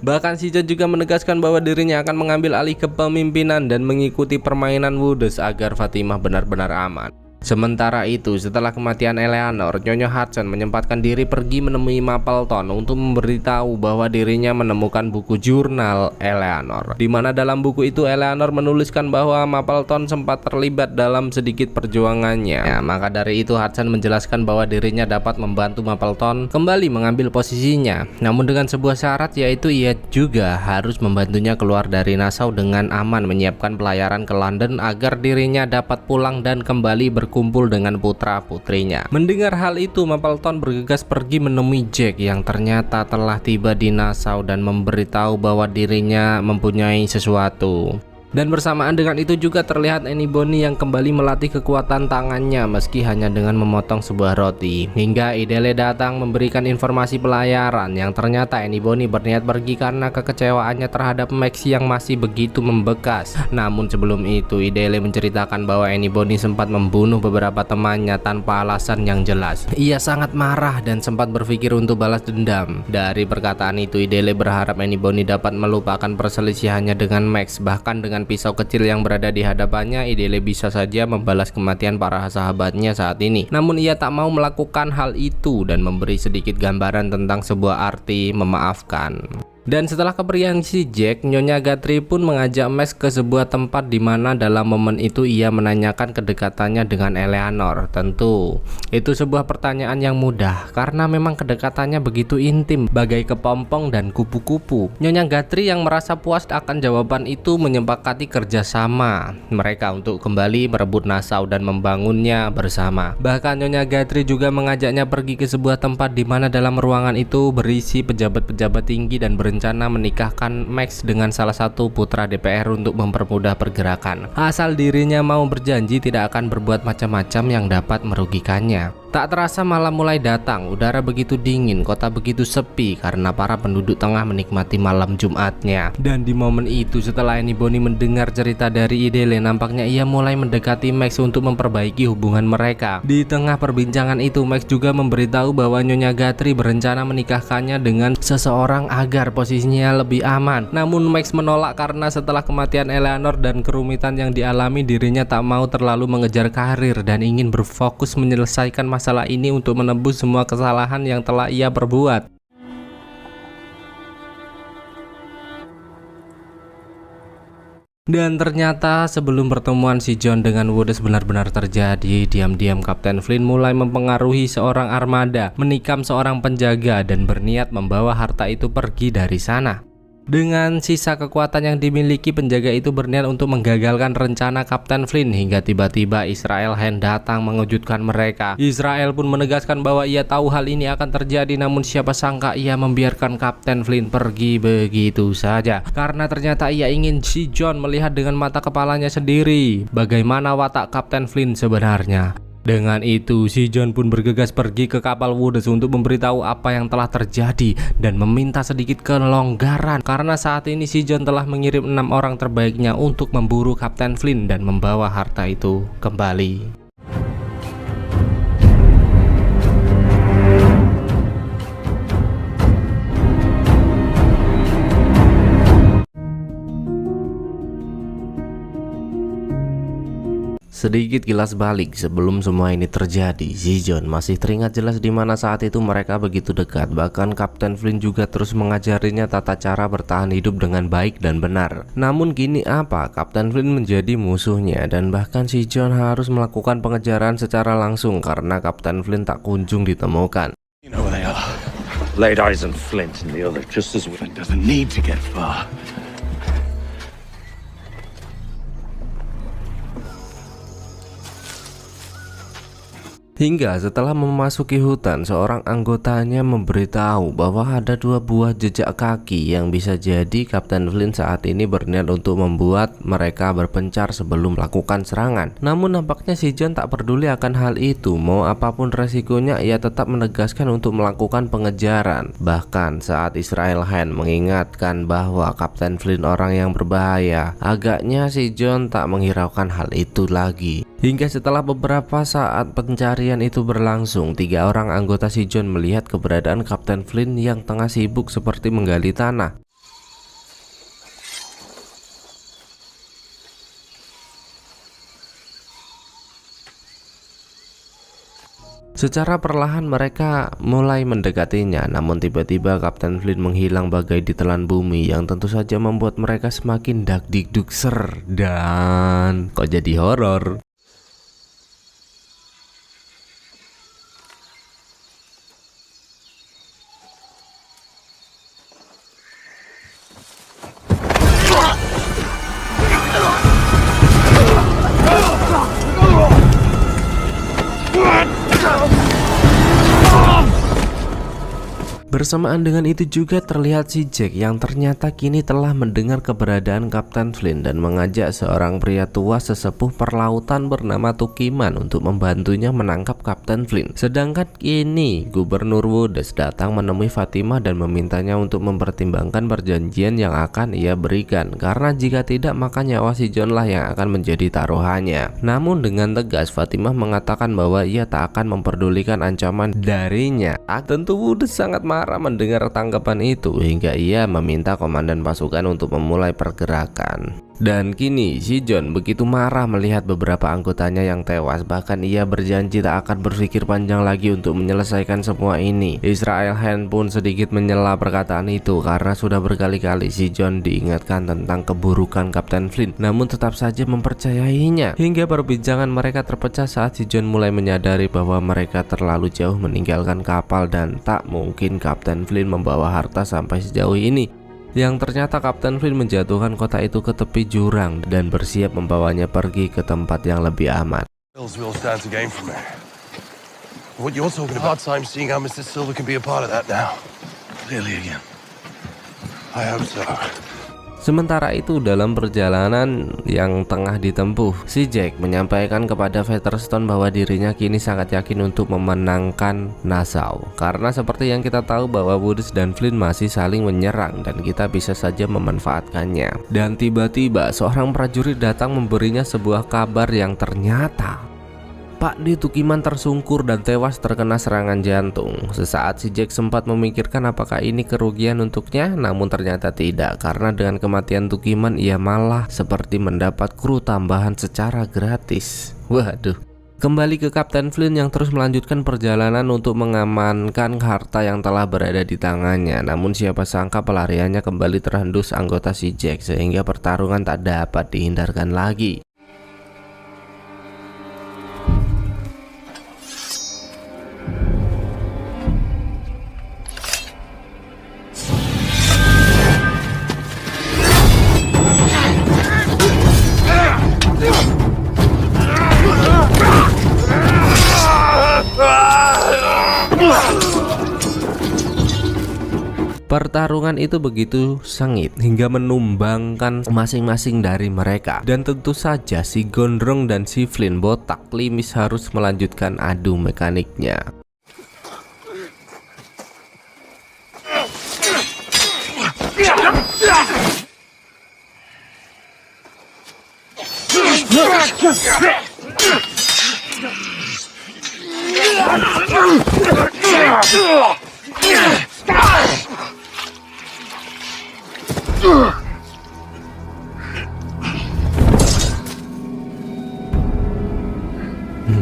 Bahkan si John juga menegaskan bahwa dirinya akan mengambil alih kepemimpinan dan mengikuti permainan Woodes agar Fatimah benar-benar aman. Sementara itu, setelah kematian Eleanor, Nyonya Hudson menyempatkan diri pergi menemui Mapleton untuk memberitahu bahwa dirinya menemukan buku jurnal Eleanor, di mana dalam buku itu Eleanor menuliskan bahwa Mapleton sempat terlibat dalam sedikit perjuangannya. Ya, maka dari itu Hudson menjelaskan bahwa dirinya dapat membantu Mapleton kembali mengambil posisinya, namun dengan sebuah syarat, yaitu ia juga harus membantunya keluar dari Nassau dengan aman, menyiapkan pelayaran ke London agar dirinya dapat pulang dan kembali berkumpul dengan putra-putrinya. Mendengar hal itu, Mapleton bergegas pergi menemui Jack yang ternyata telah tiba di Nassau dan memberitahu bahwa dirinya mempunyai sesuatu. Dan bersamaan dengan itu juga terlihat Annie Bonny yang kembali melatih kekuatan tangannya meski hanya dengan memotong sebuah roti. Hingga Idele datang memberikan informasi pelayaran yang ternyata Annie Bonny berniat pergi karena kekecewaannya terhadap Max yang masih begitu membekas. Namun sebelum itu Idele menceritakan bahwa Annie Bonny sempat membunuh beberapa temannya tanpa alasan yang jelas. Ia sangat marah dan sempat berpikir untuk balas dendam. Dari perkataan itu Idele berharap Annie Bonny dapat melupakan perselisihannya dengan Max. Bahkan dengan pisau kecil yang berada di hadapannya, Idele bisa saja membalas kematian para sahabatnya saat ini. Namun ia tak mau melakukan hal itu dan memberi sedikit gambaran tentang sebuah arti memaafkan. Dan setelah kepergian si Jack, Nyonya Guthrie pun mengajak Max ke sebuah tempat di mana dalam momen itu ia menanyakan kedekatannya dengan Eleanor. Tentu, itu sebuah pertanyaan yang mudah karena memang kedekatannya begitu intim, bagai kepompong dan kupu-kupu. Nyonya Guthrie yang merasa puas akan jawaban itu menyepakati kerjasama mereka untuk kembali merebut Nassau dan membangunnya bersama. Bahkan Nyonya Guthrie juga mengajaknya pergi ke sebuah tempat di mana dalam ruangan itu berisi pejabat-pejabat tinggi dan berencana menikahkan Max dengan salah satu putra DPR untuk mempermudah pergerakan. Asal dirinya mau berjanji tidak akan berbuat macam-macam yang dapat merugikannya. Tak terasa malam mulai datang, udara begitu dingin, kota begitu sepi karena para penduduk tengah menikmati malam Jumatnya. Dan di momen itu setelah Annie Bonny mendengar cerita dari Idele, nampaknya ia mulai mendekati Max untuk memperbaiki hubungan mereka. Di tengah perbincangan itu Max juga memberitahu bahwa Nyonya Guthrie berencana menikahkannya dengan seseorang agar posisinya lebih aman. Namun Max menolak karena setelah kematian Eleanor dan kerumitan yang dialami, dirinya tak mau terlalu mengejar karir dan ingin berfokus menyelesaikan masalah ini untuk menebus semua kesalahan yang telah ia perbuat. Dan ternyata sebelum pertemuan si John dengan Woodes benar-benar terjadi, diam-diam Kapten Flynn mulai mempengaruhi seorang armada, menikam seorang penjaga dan berniat membawa harta itu pergi dari sana. Dengan sisa kekuatan yang dimiliki, penjaga itu berniat untuk menggagalkan rencana Kapten Flynn hingga tiba-tiba Israel Hand datang mengejutkan mereka. Israel pun menegaskan bahwa ia tahu hal ini akan terjadi, namun siapa sangka ia membiarkan Kapten Flynn pergi begitu saja. Karena ternyata ia ingin si John melihat dengan mata kepalanya sendiri bagaimana watak Kapten Flynn sebenarnya. Dengan itu, si John pun bergegas pergi ke kapal Woodes untuk memberitahu apa yang telah terjadi dan meminta sedikit kelonggaran karena saat ini si John telah mengirim 6 orang terbaiknya untuk memburu Kapten Flynn dan membawa harta itu kembali. Sedikit kilas balik sebelum semua ini terjadi, si John masih teringat jelas di mana saat itu mereka begitu dekat. Bahkan Kapten Flint juga terus mengajarinya tata cara bertahan hidup dengan baik dan benar. Namun kini apa? Kapten Flint menjadi musuhnya dan bahkan si John harus melakukan pengejaran secara langsung karena Kapten Flint tak kunjung ditemukan. You know where they are. Laid eyes on Flint and the other just as we... Flint doesn't need to get far. Hingga setelah memasuki hutan, seorang anggotanya memberitahu bahwa ada 2 buah jejak kaki yang bisa jadi Kapten Flint saat ini berniat untuk membuat mereka berpencar sebelum melakukan serangan. Namun nampaknya si John tak peduli akan hal itu. Mau apapun resikonya, ia tetap menegaskan untuk melakukan pengejaran. Bahkan saat Israel Hand mengingatkan bahwa Kapten Flint orang yang berbahaya, agaknya si John tak menghiraukan hal itu lagi. Hingga setelah beberapa saat pencarian itu berlangsung, 3 orang anggota si John melihat keberadaan Kapten Flint yang tengah sibuk seperti menggali tanah. Secara perlahan mereka mulai mendekatinya, namun tiba-tiba Kapten Flint menghilang bagai ditelan bumi yang tentu saja membuat mereka semakin dakdikdukser dan kok jadi horor. Bersamaan dengan itu juga terlihat si Jack yang ternyata kini telah mendengar keberadaan Kapten Flint dan mengajak seorang pria tua sesepuh perlautan bernama Tukiman untuk membantunya menangkap Kapten Flint. Sedangkan kini Gubernur Woods datang menemui Fatimah dan memintanya untuk mempertimbangkan perjanjian yang akan ia berikan, karena jika tidak maka nyawa si John lah yang akan menjadi taruhannya. Namun dengan tegas Fatimah mengatakan bahwa ia tak akan memperdulikan ancaman darinya. Tentu Woods sangat marah mendengar tanggapan itu hingga ia meminta komandan pasukan untuk memulai pergerakan. Dan kini si John begitu marah melihat beberapa anggotanya yang tewas. Bahkan ia berjanji tak akan berpikir panjang lagi untuk menyelesaikan semua ini. Israel Hand pun sedikit menyela perkataan itu karena sudah berkali-kali si John diingatkan tentang keburukan Kapten Flint, namun tetap saja mempercayainya. Hingga perbincangan mereka terpecah saat si John mulai menyadari bahwa mereka terlalu jauh meninggalkan kapal dan tak mungkin Kapten Flint membawa harta sampai sejauh ini. Yang ternyata Kapten Flint menjatuhkan kota itu ke tepi jurang dan bersiap membawanya pergi ke tempat yang lebih aman. We'll stand to gain from it. What you're talking about, time seeing how Mr. Silver can be a part of that now. Clearly again. I hope so. Sementara itu dalam perjalanan yang tengah ditempuh, si Jack menyampaikan kepada Featherstone bahwa dirinya kini sangat yakin untuk memenangkan Nassau. Karena seperti yang kita tahu bahwa Woods dan Flint masih saling menyerang dan kita bisa saja memanfaatkannya. Dan tiba-tiba seorang prajurit datang memberinya sebuah kabar yang ternyata Pak D. Tukiman tersungkur dan tewas terkena serangan jantung. Sesaat si Jack sempat memikirkan apakah ini kerugian untuknya, namun ternyata tidak, karena dengan kematian Tukiman ia malah seperti mendapat kru tambahan secara gratis. Waduh. Kembali ke Kapten Flint yang terus melanjutkan perjalanan untuk mengamankan harta yang telah berada di tangannya. Namun siapa sangka pelariannya kembali terhendus anggota si Jack sehingga pertarungan tak dapat dihindarkan lagi. Pertarungan itu begitu sengit hingga menumbangkan masing-masing dari mereka. Dan tentu saja si Gondrong dan si Flint botak klimis harus melanjutkan adu mekaniknya.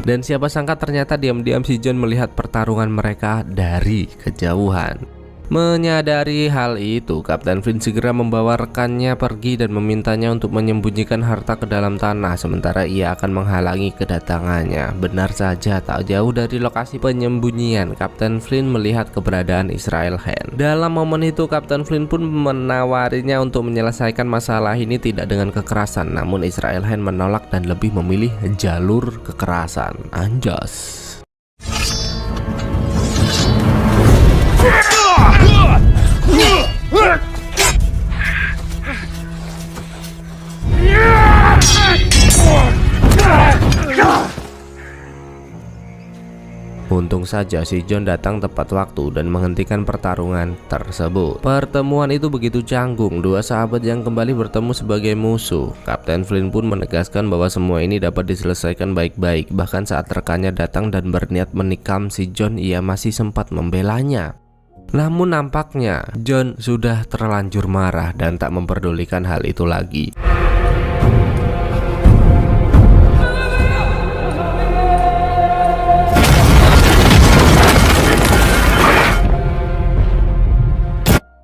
Dan siapa sangka ternyata diam-diam si John melihat pertarungan mereka dari kejauhan. Menyadari hal itu, Kapten Flynn segera membawa rekannya pergi dan memintanya untuk menyembunyikan harta ke dalam tanah, sementara ia akan menghalangi kedatangannya. Benar saja, tak jauh dari lokasi penyembunyian, Kapten Flynn melihat keberadaan Israel Hand. Dalam momen itu, Kapten Flynn pun menawarinya untuk menyelesaikan masalah ini tidak dengan kekerasan, namun Israel Hand menolak dan lebih memilih jalur kekerasan. Anjas. Untung saja si John datang tepat waktu dan menghentikan pertarungan tersebut. Pertemuan itu begitu canggung, dua sahabat yang kembali bertemu sebagai musuh. Kapten Flynn pun menegaskan bahwa semua ini dapat diselesaikan baik-baik. Bahkan saat rekannya datang dan berniat menikam si John, ia masih sempat membelanya. Namun nampaknya John sudah terlanjur marah dan tak memperdulikan hal itu lagi.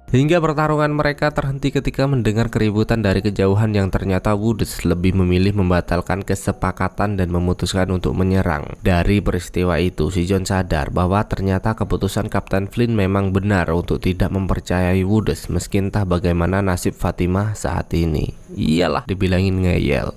Hingga pertarungan mereka terhenti ketika mendengar keributan dari kejauhan yang ternyata Woods lebih memilih membatalkan kesepakatan dan memutuskan untuk menyerang. Dari peristiwa itu, si John sadar bahwa ternyata keputusan Kapten Flynn memang benar untuk tidak mempercayai Woods meski entah bagaimana nasib Fatimah saat ini. Iyalah, dibilangin ngeyel.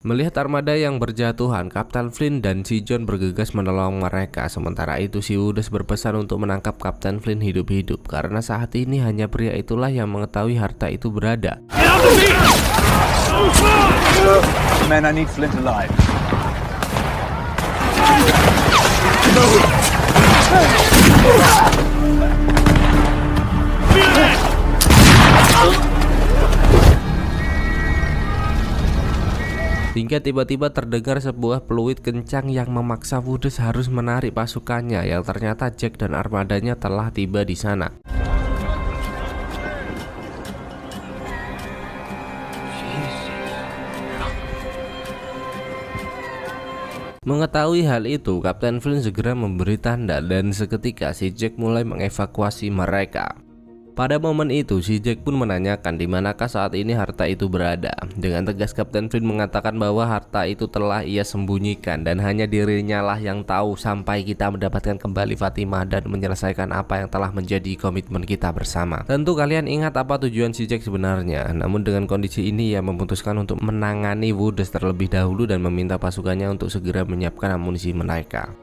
Melihat armada yang berjatuhan, Kapten Flynn dan si John bergegas menolong mereka. Sementara itu si Woods berpesan untuk menangkap Kapten Flynn hidup-hidup, karena saat ini hanya pria itulah yang mengetahui harta itu berada. Men, I need Flint alive. Hingga tiba-tiba terdengar sebuah peluit kencang yang memaksa Woods harus menarik pasukannya, yang ternyata Jack dan armadanya telah tiba di sana. Mengetahui hal itu, Kapten Flynn segera memberi tanda dan seketika si Jack mulai mengevakuasi mereka. Pada momen itu, si Jack pun menanyakan di manakah saat ini harta itu berada. Dengan tegas Kapten Flynn mengatakan bahwa harta itu telah ia sembunyikan dan hanya dirinya lah yang tahu sampai kita mendapatkan kembali Fatimah dan menyelesaikan apa yang telah menjadi komitmen kita bersama. Tentu kalian ingat apa tujuan si Jack sebenarnya. Namun dengan kondisi ini ia memutuskan untuk menangani Woods terlebih dahulu dan meminta pasukannya untuk segera menyiapkan amunisi mereka.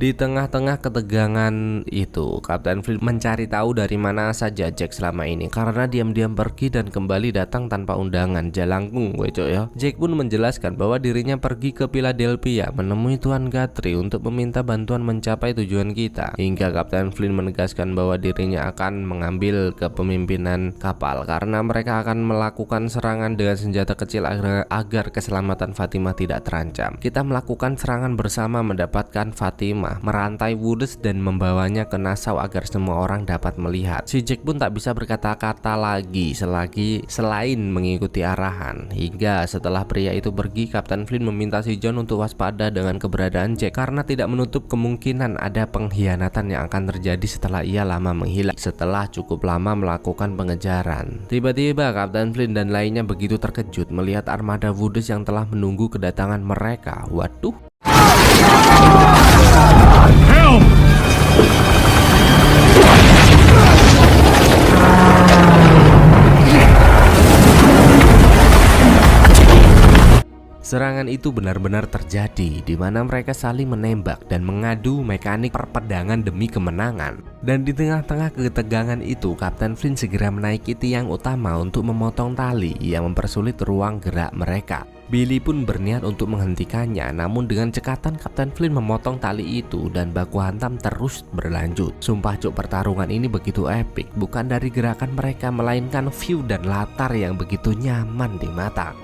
Di tengah-tengah ketegangan itu, Kapten Flynn mencari tahu dari mana saja Jack selama ini, karena diam-diam pergi dan kembali datang tanpa undangan. Jalangkung wecok ya. Jack pun menjelaskan bahwa dirinya pergi ke Philadelphia menemui Tuan Guthrie untuk meminta bantuan mencapai tujuan kita. Hingga Kapten Flynn menegaskan bahwa dirinya akan mengambil kepemimpinan kapal karena mereka akan melakukan serangan dengan senjata kecil agar keselamatan Fatimah tidak terancam. Kita melakukan serangan bersama mendapatkan Fatimah, merantai Woods dan membawanya ke Nassau agar semua orang dapat melihat. Si Jack pun tak bisa berkata-kata lagi selain mengikuti arahan. Hingga setelah pria itu pergi, Kapten Flynn meminta si John untuk waspada dengan keberadaan Jack karena tidak menutup kemungkinan ada pengkhianatan yang akan terjadi setelah ia lama menghilang. Setelah cukup lama melakukan pengejaran, tiba-tiba Kapten Flynn dan lainnya begitu terkejut melihat armada Woods yang telah menunggu kedatangan mereka. Waduh. Help! Serangan itu benar-benar terjadi, di mana mereka saling menembak dan mengadu mekanik perpedangan demi kemenangan. Dan di tengah-tengah ketegangan itu, Kapten Flynn segera menaiki tiang utama untuk memotong tali yang mempersulit ruang gerak mereka. Billy pun berniat untuk menghentikannya, namun dengan cekatan Kapten Flynn memotong tali itu dan baku hantam terus berlanjut. Sumpah cuk, pertarungan ini begitu epik, bukan dari gerakan mereka melainkan view dan latar yang begitu nyaman di mata.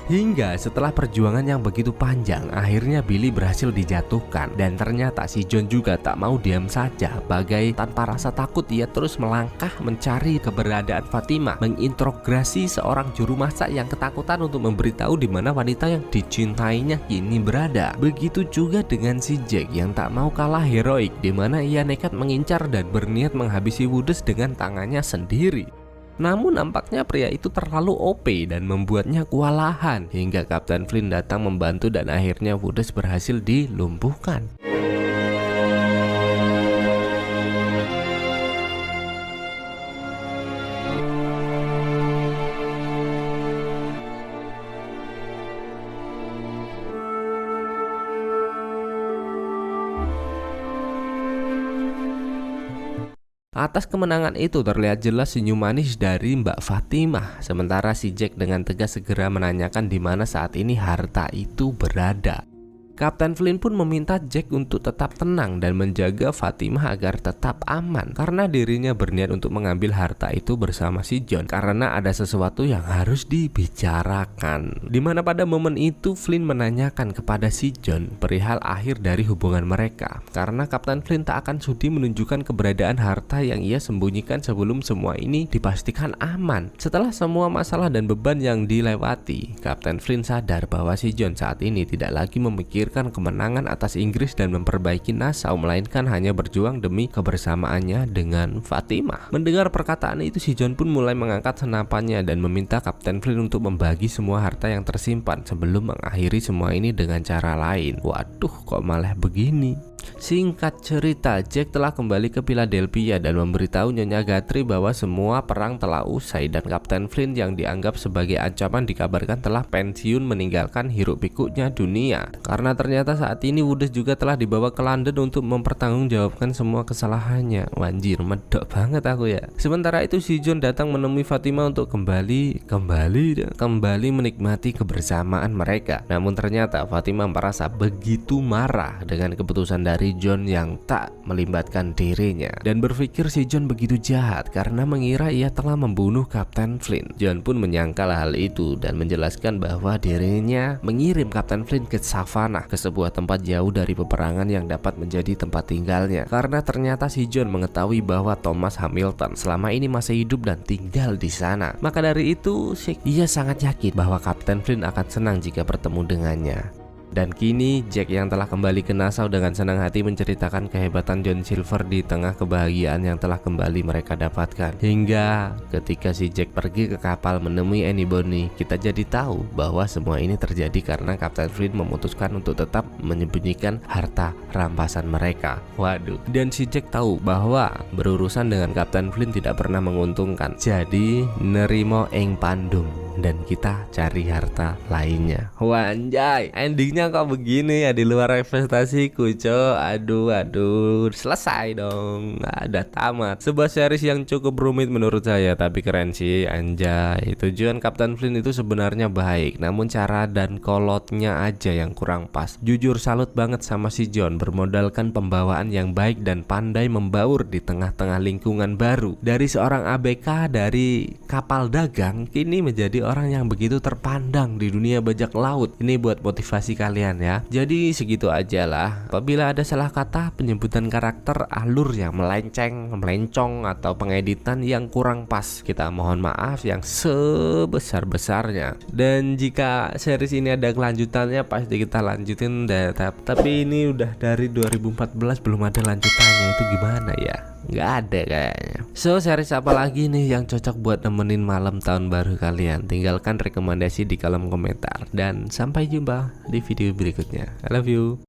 Hingga setelah perjuangan yang begitu panjang, akhirnya Billy berhasil dijatuhkan. Dan ternyata si John juga tak mau diam saja. Bagai tanpa rasa takut, ia terus melangkah mencari keberadaan Fatima, menginterogasi seorang juru masak yang ketakutan untuk memberitahu di mana wanita yang dicintainya kini berada. Begitu juga dengan si Jack yang tak mau kalah heroik, di mana ia nekat mengincar dan berniat menghabisi Woodes dengan tangannya sendiri. Namun nampaknya pria itu terlalu OP dan membuatnya kewalahan, hingga Kapten Flint datang membantu dan akhirnya Woodes berhasil dilumpuhkan. Atas kemenangan itu terlihat jelas senyum manis dari Mbak Fatimah. Sementara si Jack dengan tegas segera menanyakan di mana saat ini harta itu berada. Kapten Flint pun meminta Jack untuk tetap tenang dan menjaga Fatimah agar tetap aman, karena dirinya berniat untuk mengambil harta itu bersama si John karena ada sesuatu yang harus dibicarakan. Dimana pada momen itu Flint menanyakan kepada si John perihal akhir dari hubungan mereka, karena Kapten Flint tak akan sudi menunjukkan keberadaan harta yang ia sembunyikan sebelum semua ini dipastikan aman. Setelah semua masalah dan beban yang dilewati, Kapten Flint sadar bahwa si John saat ini tidak lagi memikirkan kemenangan atas Inggris dan memperbaiki Nassau, melainkan hanya berjuang demi kebersamaannya dengan Fatimah. Mendengar perkataan itu, si John pun mulai mengangkat senapannya dan meminta Kapten Flint untuk membagi semua harta yang tersimpan sebelum mengakhiri semua ini dengan cara lain. Waduh, kok malah begini? Singkat cerita, Jack telah kembali ke Philadelphia dan memberitahu Nyonya Guthrie bahwa semua perang telah usai dan Kapten Flint yang dianggap sebagai ancaman dikabarkan telah pensiun meninggalkan hiruk pikuknya dunia. Karena ternyata saat ini Woodes juga telah dibawa ke London untuk mempertanggungjawabkan semua kesalahannya. Wanjir, medok banget aku ya. Sementara itu si John datang menemui Fatimah untuk kembali menikmati kebersamaan mereka. Namun ternyata Fatimah merasa begitu marah dengan keputusan dari John yang tak melibatkan dirinya, dan berpikir si John begitu jahat karena mengira ia telah membunuh Kapten Flint. John pun menyangkal hal itu dan menjelaskan bahwa dirinya mengirim Kapten Flint ke Savannah, ke sebuah tempat jauh dari peperangan yang dapat menjadi tempat tinggalnya, karena ternyata si John mengetahui bahwa Thomas Hamilton selama ini masih hidup dan tinggal di sana. Maka dari itu ia sangat yakin bahwa Kapten Flint akan senang jika bertemu dengannya. Dan kini Jack yang telah kembali ke Nassau dengan senang hati menceritakan kehebatan John Silver di tengah kebahagiaan yang telah kembali mereka dapatkan. Hingga ketika si Jack pergi ke kapal menemui Annie Bonny, kita jadi tahu bahwa semua ini terjadi karena Kapten Flint memutuskan untuk tetap menyembunyikan harta rampasan mereka. Waduh. Dan si Jack tahu bahwa berurusan dengan Kapten Flint tidak pernah menguntungkan. Jadi nerimo ing pandung dan kita cari harta lainnya. Wanjay, endingnya kok begini ya, di luar ekspektasiku, co. Aduh, selesai dong, ada tamat. Sebuah series yang cukup rumit menurut saya, tapi keren sih, anjay. Tujuan Kapten Flint itu sebenarnya baik, namun cara dan kolotnya aja yang kurang pas. Jujur salut banget sama si John, bermodalkan pembawaan yang baik dan pandai membaur di tengah-tengah lingkungan baru. Dari seorang ABK dari kapal dagang, kini menjadi orang yang begitu terpandang di dunia bajak laut. Ini buat motivasi kalian ya. Jadi segitu aja lah. Apabila ada salah kata, penyebutan karakter, alur yang melencong atau pengeditan yang kurang pas, kita mohon maaf yang sebesar-besarnya. Dan jika series ini ada kelanjutannya, pasti kita lanjutin deh. Tapi ini udah dari 2014 belum ada lanjutannya, itu gimana ya? Nggak ada kayaknya. So, series apa lagi nih yang cocok buat nemenin malam tahun baru kalian? Tinggalkan rekomendasi di kolom komentar. Dan sampai jumpa di video berikutnya. I love you.